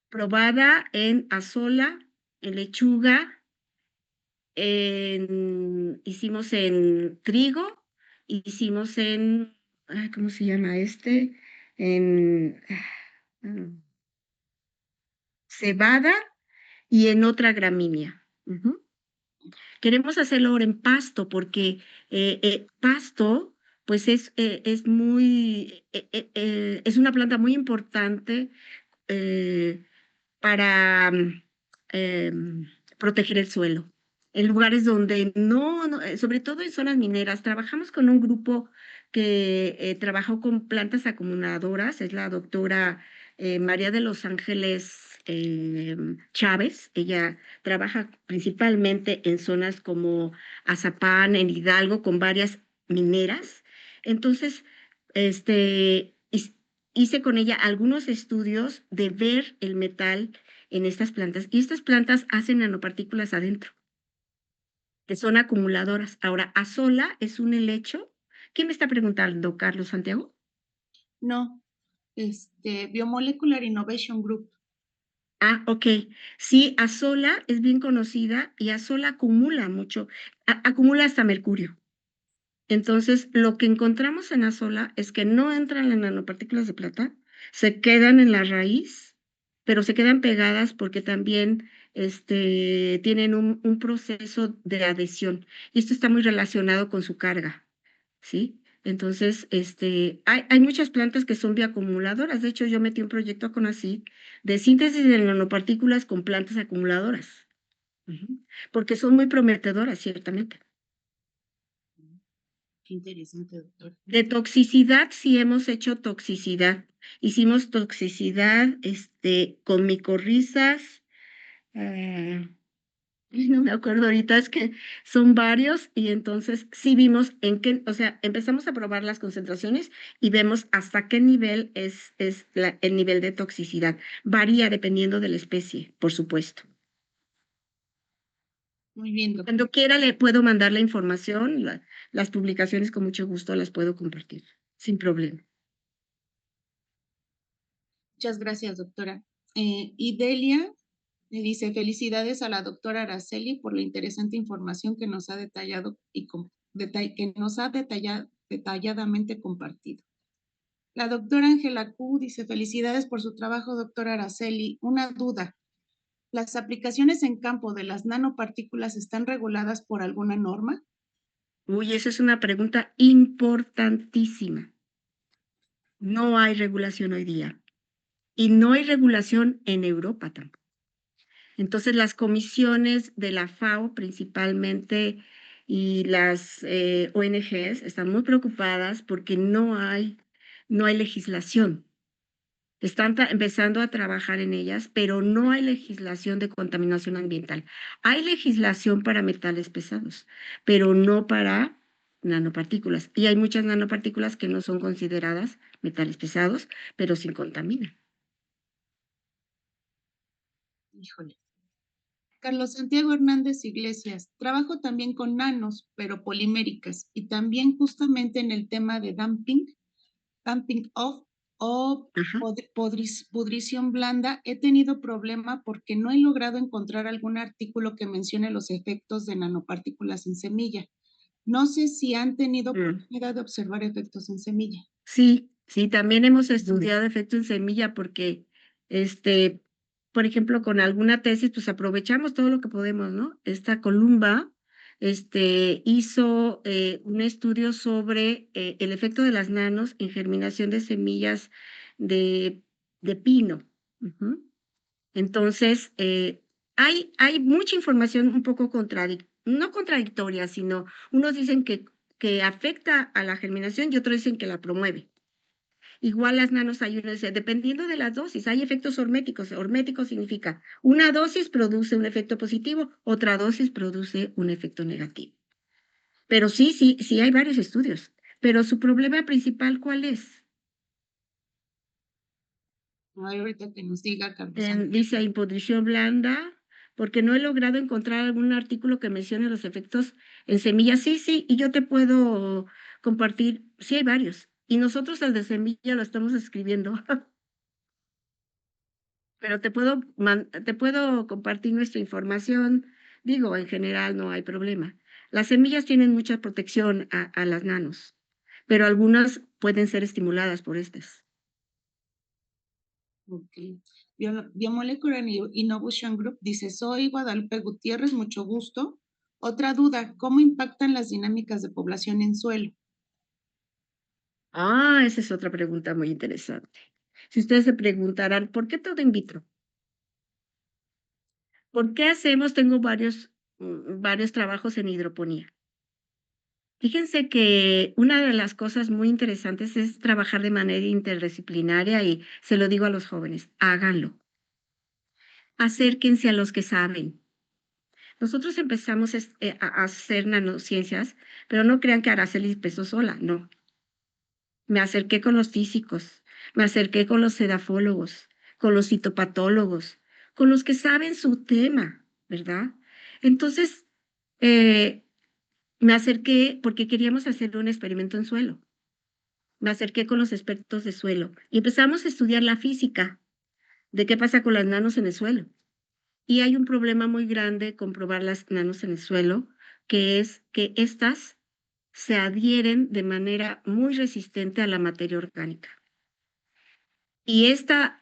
probada en azola, en lechuga, hicimos en trigo, hicimos ¿cómo se llama este? En cebada y en otra gramínea. Queremos hacerlo ahora en pasto porque pasto pues es muy, es una planta muy importante eh, para proteger el suelo. En lugares donde sobre todo en zonas mineras, trabajamos con un grupo que trabajó con plantas acumuladoras, es la doctora María de los Ángeles Chávez. Ella trabaja principalmente en zonas como Azapán, en Hidalgo, con varias mineras. Entonces, hice con ella algunos estudios de ver el metal en estas plantas. Y estas plantas hacen nanopartículas adentro, que son acumuladoras. Ahora, Azola es un helecho. ¿Quién me está preguntando, Carlos Santiago? No, Biomolecular Innovation Group. Ah, ok. Sí, Azola es bien conocida y Azola acumula mucho, acumula hasta mercurio. Entonces, lo que encontramos en Azola es que no entran las nanopartículas de plata, se quedan en la raíz, pero se quedan pegadas porque también tienen un proceso de adhesión. Y esto está muy relacionado con su carga, ¿sí? Entonces, hay muchas plantas que son bioacumuladoras. De hecho, yo metí un proyecto con así de síntesis de nanopartículas con plantas acumuladoras, porque son muy prometedoras, ciertamente. Qué interesante, doctor. De toxicidad, sí hemos hecho toxicidad. Hicimos toxicidad con micorrizas. No me acuerdo ahorita, es que son varios y entonces sí vimos en qué, o sea, empezamos a probar las concentraciones y vemos hasta qué nivel es el nivel de toxicidad. Varía dependiendo de la especie, por supuesto. Muy bien, doctor. Cuando quiera le puedo mandar la información, las publicaciones con mucho gusto las puedo compartir, sin problema. Muchas gracias, doctora. Y Delia le dice, felicidades a la doctora Araceli por la interesante información que nos ha detallado y que nos ha detalladamente compartido. La doctora Ángela Q dice, felicidades por su trabajo, doctora Araceli. Una duda, ¿las aplicaciones en campo de las nanopartículas están reguladas por alguna norma? Uy, esa es una pregunta importantísima. No hay regulación hoy día y no hay regulación en Europa tampoco. Entonces, las comisiones de la FAO principalmente y las ONGs están muy preocupadas porque no hay legislación. Están empezando a trabajar en ellas, pero no hay legislación de contaminación ambiental. Hay legislación para metales pesados, pero no para nanopartículas. Y hay muchas nanopartículas que no son consideradas metales pesados, pero sí contaminan. Híjole. Carlos Santiago Hernández Iglesias, trabajo también con nanos, pero poliméricas, y también justamente en el tema de dumping off o pudrición blanda, he tenido problema porque no he logrado encontrar algún artículo que mencione los efectos de nanopartículas en semilla. No sé si han tenido oportunidad de observar efectos en semilla. Sí, sí, también hemos estudiado efecto en semilla porque, por ejemplo, con alguna tesis, pues aprovechamos todo lo que podemos, ¿no? Esta Columba, hizo un estudio sobre el efecto de las nanos en germinación de semillas de, de pino. Entonces, hay mucha información un poco no contradictoria, sino unos dicen que afecta a la germinación y otros dicen que la promueve. Igual las nanos hay dependiendo de las dosis, hay efectos horméticos. Hormético significa una dosis produce un efecto positivo, otra dosis produce un efecto negativo. Pero sí hay varios estudios. Pero su problema principal, ¿cuál es? Ay, ahorita que nos diga, Carlos. Dice imposición blanda, porque no he logrado encontrar algún artículo que mencione los efectos en semillas. Sí, y yo te puedo compartir, sí hay varios. Y nosotros el de semilla lo estamos escribiendo. Pero te puedo compartir nuestra información. Digo, en general no hay problema. Las semillas tienen mucha protección a las nanos, pero algunas pueden ser estimuladas por estas. Ok. Biomolecular Innovation Group dice, soy Guadalupe Gutiérrez, mucho gusto. Otra duda, ¿cómo impactan las dinámicas de población en suelo? Esa es otra pregunta muy interesante. Si ustedes se preguntarán, ¿por qué todo in vitro? ¿Por qué hacemos? Tengo varios trabajos en hidroponía. Fíjense que una de las cosas muy interesantes es trabajar de manera interdisciplinaria y se lo digo a los jóvenes, háganlo. Acérquense a los que saben. Nosotros empezamos a hacer nanociencias, pero no crean que Araceli empezó sola, no. Me acerqué con los físicos, me acerqué con los sedafólogos, con los citopatólogos, con los que saben su tema, ¿verdad? Entonces, me acerqué porque queríamos hacer un experimento en suelo. Me acerqué con los expertos de suelo y empezamos a estudiar la física de qué pasa con las nanos en el suelo. Y hay un problema muy grande con probar las nanos en el suelo, que es que estas se adhieren de manera muy resistente a la materia orgánica. Y esta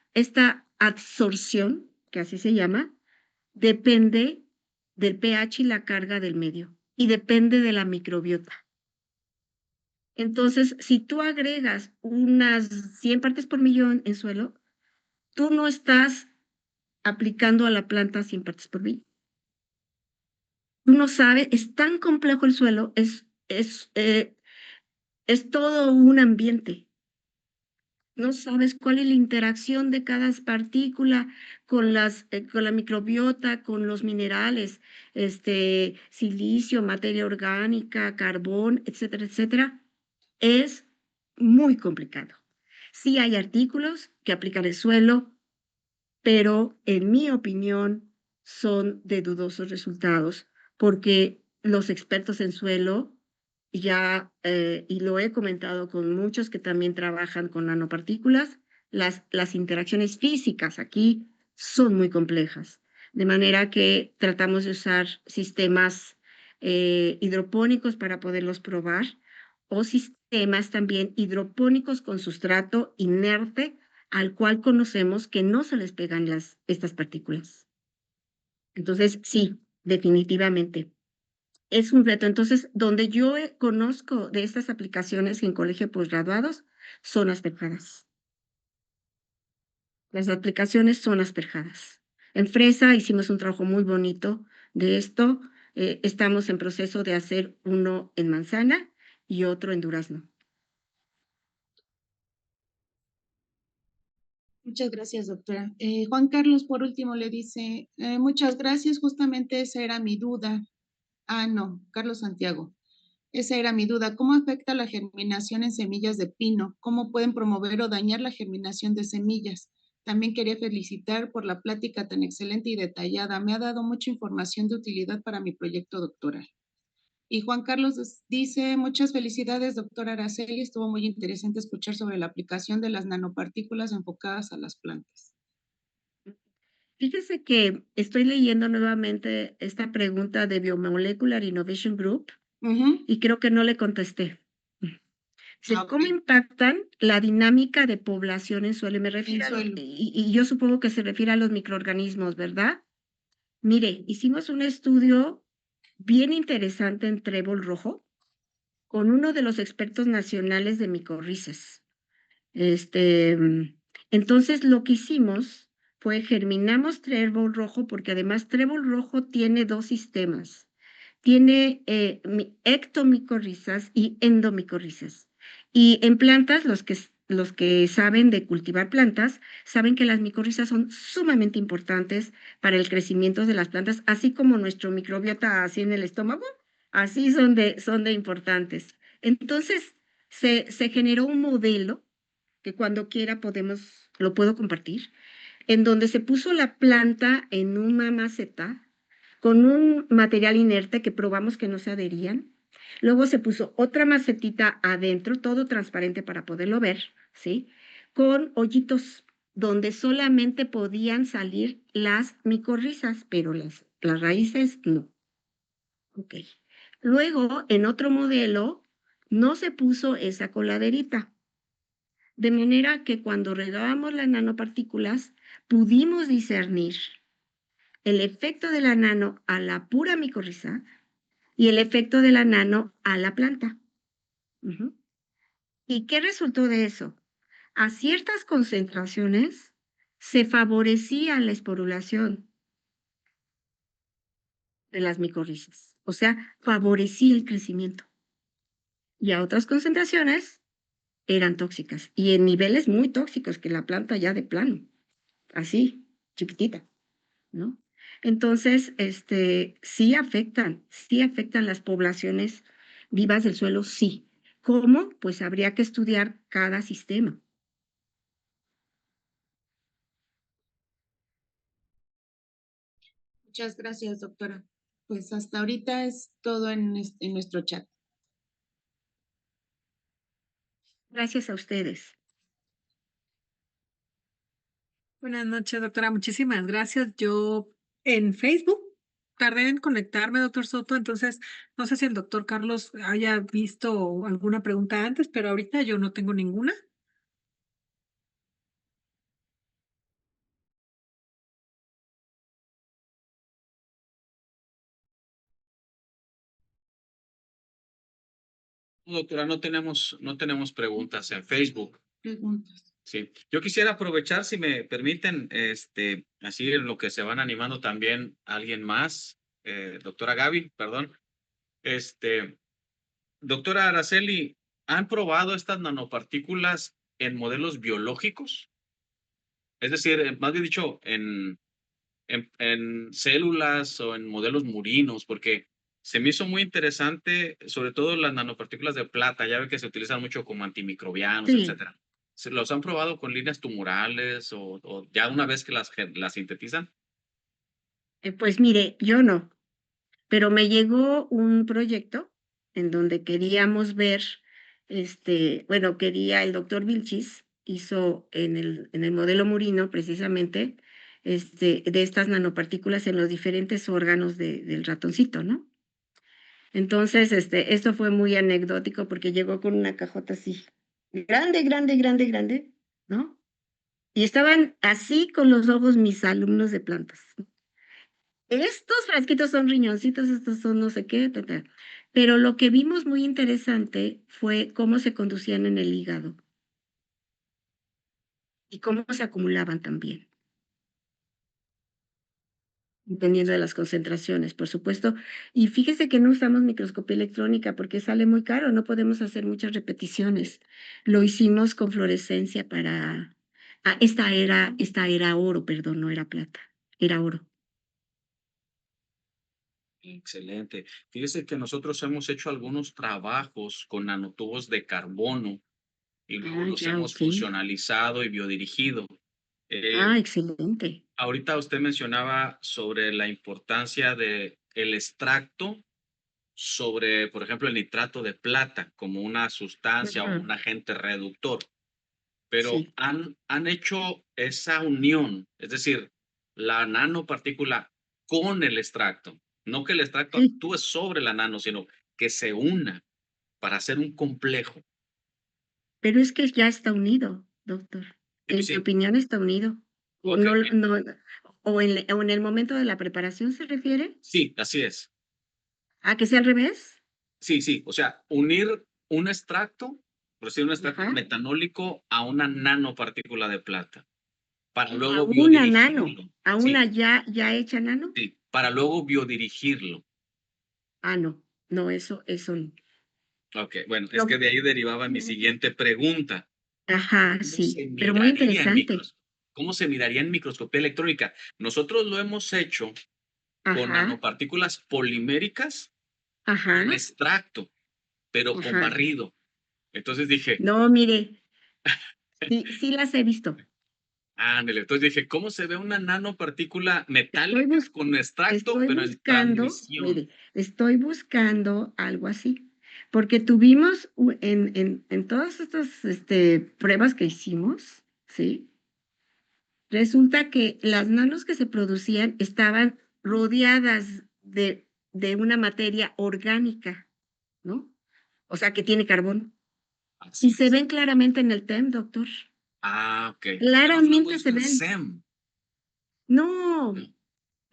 absorción, que así se llama, depende del pH y la carga del medio, y depende de la microbiota. Entonces, si tú agregas unas 100 partes por millón en suelo, tú no estás aplicando a la planta 100 partes por millón. Tú no sabes, es tan complejo el suelo, es todo un ambiente. No sabes cuál es la interacción de cada partícula con la microbiota, con los minerales, silicio, materia orgánica, carbón, etcétera, etcétera. Es muy complicado. Sí hay artículos que aplican el suelo, pero en mi opinión son de dudosos resultados, porque los expertos en suelo ya, y lo he comentado con muchos que también trabajan con nanopartículas, las interacciones físicas aquí son muy complejas, de manera que tratamos de usar sistemas hidropónicos para poderlos probar o sistemas también hidropónicos con sustrato inerte al cual conocemos que no se les pegan estas partículas. Entonces, sí, definitivamente. Es un reto. Entonces, donde yo conozco de estas aplicaciones en colegio de posgraduados son asperjadas. Las aplicaciones son asperjadas. En Fresa hicimos un trabajo muy bonito de esto. Estamos en proceso de hacer uno en manzana y otro en durazno. Muchas gracias, doctora. Juan Carlos, por último, le dice, muchas gracias, justamente esa era mi duda. Ah, no, Carlos Santiago. Esa era mi duda. ¿Cómo afecta la germinación en semillas de pino? ¿Cómo pueden promover o dañar la germinación de semillas? También quería felicitar por la plática tan excelente y detallada. Me ha dado mucha información de utilidad para mi proyecto doctoral. Y Juan Carlos dice, muchas felicidades, doctora Araceli. Estuvo muy interesante escuchar sobre la aplicación de las nanopartículas enfocadas a las plantas. Fíjese que estoy leyendo nuevamente esta pregunta de Biomolecular Innovation Group y creo que no le contesté. ¿Cómo impactan la dinámica de población en suelo? Me refiero y yo supongo que se refiere a los microorganismos, ¿verdad? Mire, hicimos un estudio bien interesante en trébol rojo con uno de los expertos nacionales de micorrizas. Entonces, lo que hicimos fue germinamos trébol rojo porque además trébol rojo tiene dos sistemas. Tiene ectomicorrizas y endomicorrizas. Y en plantas, los que saben de cultivar plantas, saben que las micorrizas son sumamente importantes para el crecimiento de las plantas, así como nuestro microbiota así en el estómago, así son de importantes. Entonces, se generó un modelo que cuando quiera lo puedo compartir, en donde se puso la planta en una maceta con un material inerte que probamos que no se adherían. Luego se puso otra macetita adentro, todo transparente para poderlo ver, ¿sí? Con hoyitos donde solamente podían salir las micorrizas, pero las raíces no. Ok. Luego, en otro modelo, no se puso esa coladerita. De manera que cuando regábamos las nanopartículas, pudimos discernir el efecto de la nano a la pura micorriza y el efecto de la nano a la planta. Ujú. ¿Y qué resultó de eso? A ciertas concentraciones se favorecía la esporulación de las micorrizas, o sea, favorecía el crecimiento. Y a otras concentraciones eran tóxicas y en niveles muy tóxicos que la planta ya de plano, así, chiquitita, ¿no? Entonces, sí afectan las poblaciones vivas del suelo, sí. ¿Cómo? Pues habría que estudiar cada sistema. Muchas gracias, doctora. Pues hasta ahorita es todo en nuestro chat. Gracias a ustedes. Buenas noches, doctora. Muchísimas gracias. Yo en Facebook tardé en conectarme, doctor Soto, entonces no sé si el doctor Carlos haya visto alguna pregunta antes, pero ahorita yo no tengo ninguna. Doctora, no tenemos preguntas en Facebook. Preguntas. Sí, yo quisiera aprovechar, si me permiten, así en lo que se van animando también alguien más, doctora Gaby, perdón, este, doctora Araceli, ¿han probado estas nanopartículas en modelos biológicos? Es decir, más bien dicho, en células o en modelos murinos, porque se me hizo muy interesante, sobre todo las nanopartículas de plata, ya ve que se utilizan mucho como antimicrobianos, Sí, etcétera. ¿Se los han probado con líneas tumorales o ya una vez que las sintetizan? pues mire, yo no, pero me llegó un proyecto en donde queríamos ver, bueno, quería el doctor Vilchis, hizo en el modelo murino precisamente, de estas nanopartículas en los diferentes órganos del ratoncito, ¿no? Entonces, esto fue muy anecdótico porque llegó con una cajota así, grande, grande, grande, grande, ¿no? Y estaban así con los ojos mis alumnos de plantas. Estos frasquitos son riñoncitos, estos son no sé qué, ta, ta. Pero lo que vimos muy interesante fue cómo se conducían en el hígado y cómo se acumulaban también, dependiendo de las concentraciones, por supuesto. Y fíjese que no usamos microscopía electrónica porque sale muy caro, no podemos hacer muchas repeticiones. Lo hicimos con fluorescencia para... Ah, esta era oro, perdón, no era plata, era oro. Excelente. Fíjese que nosotros hemos hecho algunos trabajos con nanotubos de carbono y luego Ah, los ya, hemos ok. fusionalizado y biodirigido. Ah, Eh, excelente. Ahorita usted mencionaba sobre la importancia de el extracto sobre, por ejemplo, el nitrato de plata como una sustancia o Ujú, un agente reductor, pero sí. han hecho esa unión, es decir, la nanopartícula con el extracto, no que el extracto Sí. actúe sobre la nano, sino que se una para hacer un complejo. Pero es que ya está unido, doctor. Sí, En mi sí, opinión está unido. O ok, no, no, o en el momento de la preparación se refiere sí, así es. a que sea al revés. Sí, sí, o sea, unir un extracto, por decir un extracto Ajá. metanólico a una nanopartícula de plata, para A luego una nano, biodirigirlo. a Sí, una ya hecha nano. sí, para luego biodirigirlo. Ah, no, no, eso no. Ok, bueno, es que Lo- de ahí derivaba mi siguiente pregunta. Ajá, ¿Cómo se sí, pero muy miraría en interesante. cómo se miraría en microscopía electrónica? Nosotros lo hemos hecho con Ajá, nanopartículas poliméricas ajá, con extracto, pero con ajá. barrido. Entonces dije, No, mire, sí las he visto. ándale, entonces dije, ¿cómo se ve una nanopartícula Estoy metálica bus con extracto, estoy pero en buscando, transmisión? mire, estoy buscando algo así, porque tuvimos en todas estas pruebas que hicimos, ¿sí? Resulta que las nanos que se producían estaban rodeadas de una materia orgánica, ¿no? O sea, que tiene carbón. Y Así se es. ven claramente en el TEM, doctor. Ah, ok. Ya no Claramente hablamos se del ven. SEM. No, No.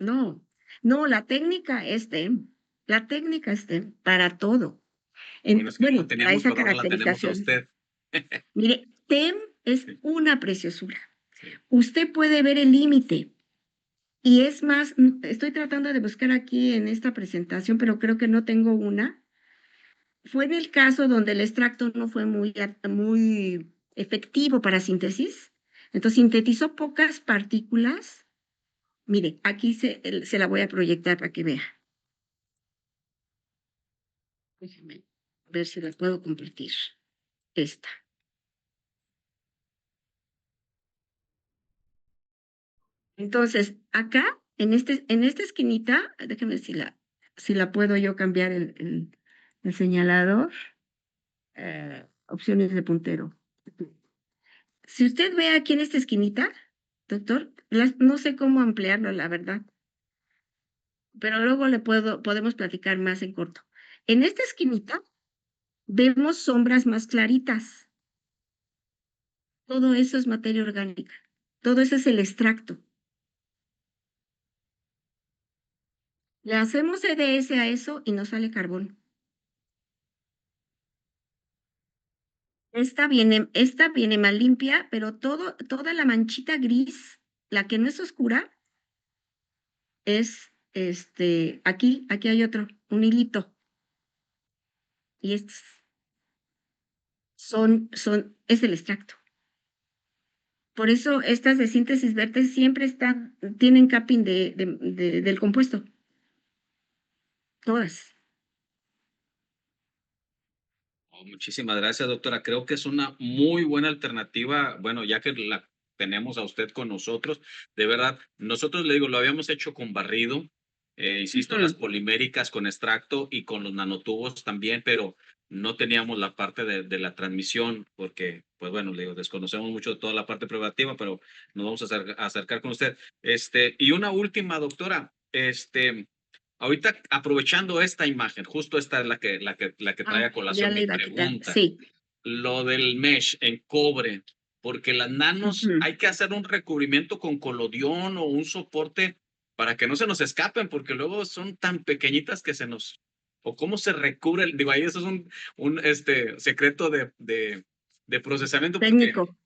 no, no, la técnica es TEM. La técnica STEM para todo. Bueno, es que no Bueno, para teníamos, esa pero ahora la tenemos a caracterización. usted. Mire, TEM es Sí, una preciosura. sí. Usted puede ver el límite. Y es más, estoy tratando de buscar aquí en esta presentación, pero creo que no tengo una. Fue en el caso donde el extracto no fue muy efectivo para síntesis. Entonces sintetizó pocas partículas. Mire, aquí se la voy a proyectar para que vea. Déjeme ver si la puedo compartir. Esta. Entonces, acá, en esta esquinita, déjeme ver si la puedo yo cambiar el señalador. Opciones de puntero. Si usted ve aquí en esta esquinita, doctor, no sé cómo ampliarlo, la verdad, pero luego podemos platicar más en corto. En esta esquinita vemos sombras más claritas. Todo eso es materia orgánica. Todo eso es el extracto. Le hacemos EDS a eso y nos sale carbón. Esta viene más limpia, pero toda la manchita gris, la que no es oscura, es aquí hay otro, un hilito. Y estos es el extracto. Por eso estas de síntesis verde siempre tienen capping del compuesto. Todas. Oh, muchísimas gracias, doctora. Creo que es una muy buena alternativa. Bueno, ya que la tenemos a usted con nosotros, de verdad, nosotros le digo, lo habíamos hecho con barrido, insisto, las Ujú. poliméricas con extracto y con los nanotubos también, pero no teníamos la parte de la transmisión, porque, pues bueno, le digo, desconocemos mucho de toda la parte privativa, pero nos vamos a acercar con usted. Y una última, doctora, ahorita aprovechando esta imagen, justo esta es la que trae a Ya colación le mi iba a quitar. pregunta. Sí. Lo del mesh en cobre, porque las nanos Ujú. hay que hacer un recubrimiento con colodión o un soporte para que no se nos escapen, porque luego son tan pequeñitas que o cómo se recubre, digo, ahí eso es un secreto de procesamiento, porque Técnico.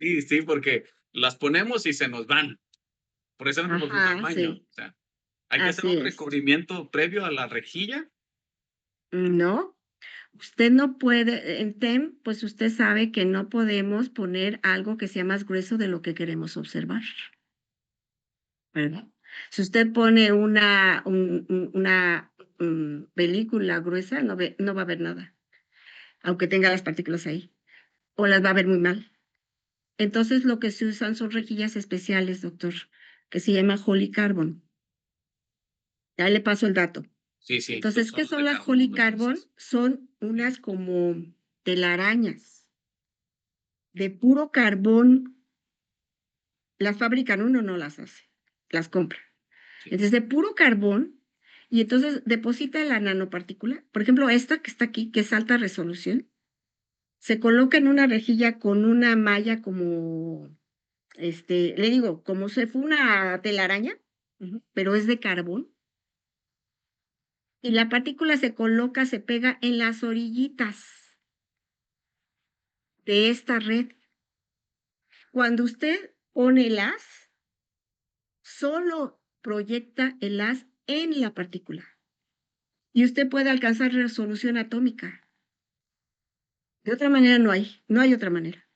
sí, sí, porque las ponemos y se nos van, por eso es por su Ajá, tamaño. sí. O sea, hay que hacer Así un es. recubrimiento previo a la rejilla. No, usted no puede, en TEM, pues usted sabe que no podemos poner algo que sea más grueso de lo que queremos observar, ¿verdad? Si usted pone una película gruesa, no va a ver nada, aunque tenga las partículas ahí, o las va a ver muy mal. Entonces, lo que se usan son rejillas especiales, doctor, que se llama Holy Carbon. Ya le paso el dato. Sí, sí, Entonces, son ¿qué los son de las Holy carbono, Carbon? entonces. Son Sí, unas como telarañas de puro carbón. Las fabrican, uno no las hace, las compra. sí. Entonces, de puro carbón, y entonces deposita la nanopartícula. Por ejemplo, esta que está aquí, que es alta resolución, se coloca en una rejilla con una malla como, le digo, como si fue una telaraña, pero es de carbón. Y la partícula se pega en las orillitas de esta red. Cuando usted pone el haz, solo proyecta el haz en la partícula y usted puede alcanzar resolución atómica. De otra manera no hay otra manera.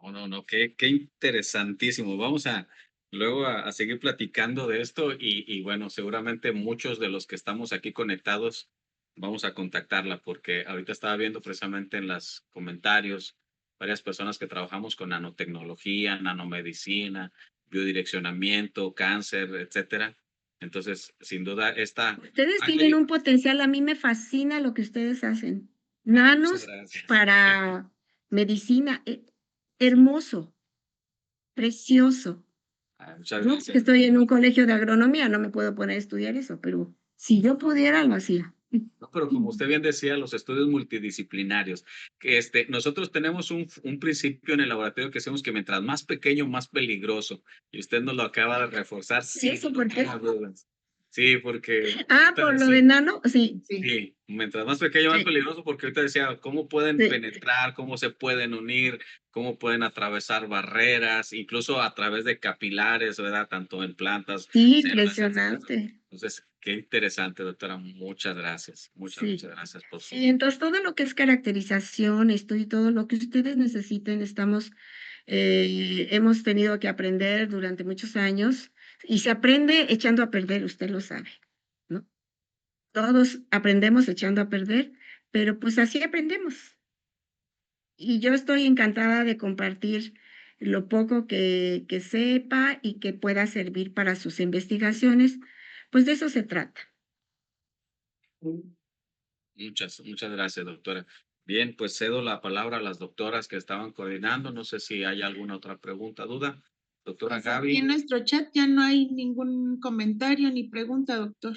No, no, no, qué interesantísimo. Vamos a luego a seguir platicando de esto y bueno, seguramente muchos de los que estamos aquí conectados vamos a contactarla porque ahorita estaba viendo precisamente en los comentarios varias personas que trabajamos con nanotecnología, nanomedicina, biodireccionamiento, cáncer, etcétera. Entonces, sin duda, Ustedes tienen un potencial, a mí me fascina lo que ustedes hacen. muchas Nanos gracias. para medicina, hermoso, precioso. Muchas Yo que gracias. estoy en un colegio de agronomía, no me puedo poner a estudiar eso, pero si yo pudiera, lo hacía. No, pero como usted bien decía, los estudios multidisciplinarios, que nosotros tenemos un principio en el laboratorio que decimos que mientras más pequeño, más peligroso. Y usted nos lo acaba de reforzar ¿Y sin eso por qué? lugar a dudas. Sí, porque Ah, ahorita por lo de nano, sí, sí, mientras más pequeño, más sí, peligroso, porque ahorita decía, ¿cómo pueden sí. penetrar? ¿Cómo se pueden unir? ¿Cómo pueden atravesar barreras? Incluso a través de capilares, ¿verdad? Tanto en plantas, Sí, células, etcétera. impresionante. Entonces, qué interesante, doctora. Muchas gracias. Sí. Muchas gracias por su... Sí, entonces todo lo que es caracterización, estudio, todo lo que ustedes necesiten, hemos tenido que aprender durante muchos años y se aprende echando a perder, usted lo sabe, ¿no? Todos aprendemos echando a perder, pero pues así aprendemos. Y yo estoy encantada de compartir lo poco que sepa y que pueda servir para sus investigaciones, pues de eso se trata. Muchas gracias, doctora. Bien, pues cedo la palabra a las doctoras que estaban coordinando. No sé si hay alguna otra pregunta, duda. Doctora Pues aquí en Gaby. nuestro chat ya no hay ningún comentario ni pregunta, doctor.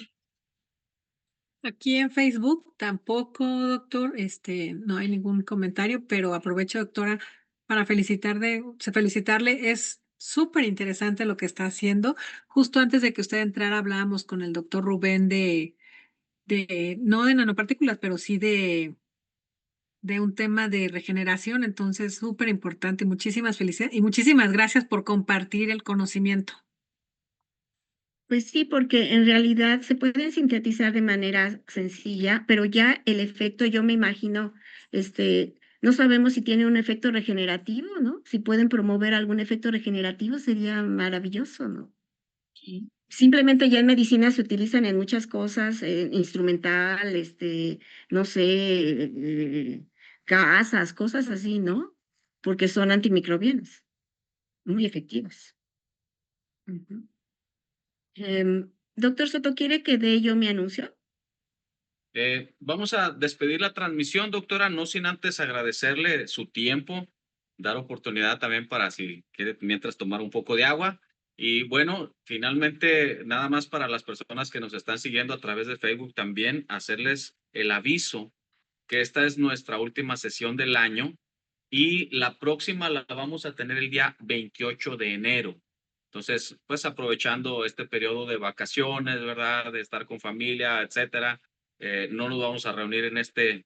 Aquí en Facebook tampoco, doctor, no hay ningún comentario, pero aprovecho, doctora, para felicitarle. Es súper interesante lo que está haciendo. Justo antes de que usted entrara, hablábamos con el doctor Rubén no de nanopartículas, pero sí de un tema de regeneración. Entonces, súper importante. Muchísimas felicidades y muchísimas gracias por compartir el conocimiento. Pues sí, porque en realidad se pueden sintetizar de manera sencilla, pero ya el efecto, yo me imagino, no sabemos si tiene un efecto regenerativo, ¿no? Si pueden promover algún efecto regenerativo sería maravilloso, ¿no? Sí. Simplemente ya en medicina se utilizan en muchas cosas, instrumental, no sé, gasas, cosas así, ¿no? Porque son antimicrobianas, muy efectivas. Ujú. Doctor Soto, ¿quiere que dé yo mi anuncio? Vamos a despedir la transmisión, doctora, no sin antes agradecerle su tiempo, dar oportunidad también para si quiere mientras tomar un poco de agua. Y bueno, finalmente, nada más para las personas que nos están siguiendo a través de Facebook, también hacerles el aviso que esta es nuestra última sesión del año y la próxima la vamos a tener el día 28 de enero. Entonces, pues aprovechando este periodo de vacaciones, ¿verdad? De estar con familia, etcétera. No nos vamos a reunir en este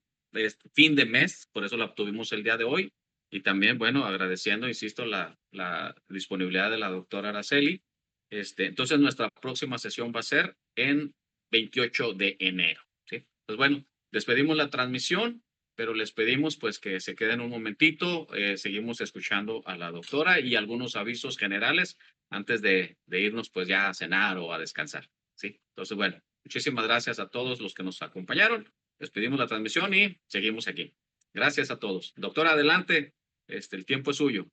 fin de mes, por eso la obtuvimos el día de hoy. Y también, bueno, agradeciendo, insisto, la disponibilidad de la doctora Araceli. Entonces, nuestra próxima sesión va a ser en 28 de enero, ¿sí? Pues bueno, despedimos la transmisión, pero les pedimos pues que se queden un momentito. Seguimos escuchando a la doctora y algunos avisos generales antes de irnos pues ya a cenar o a descansar, ¿sí? Entonces, bueno, muchísimas gracias a todos los que nos acompañaron. Despedimos la transmisión y seguimos aquí. Gracias a todos. Doctora, adelante. El tiempo es suyo.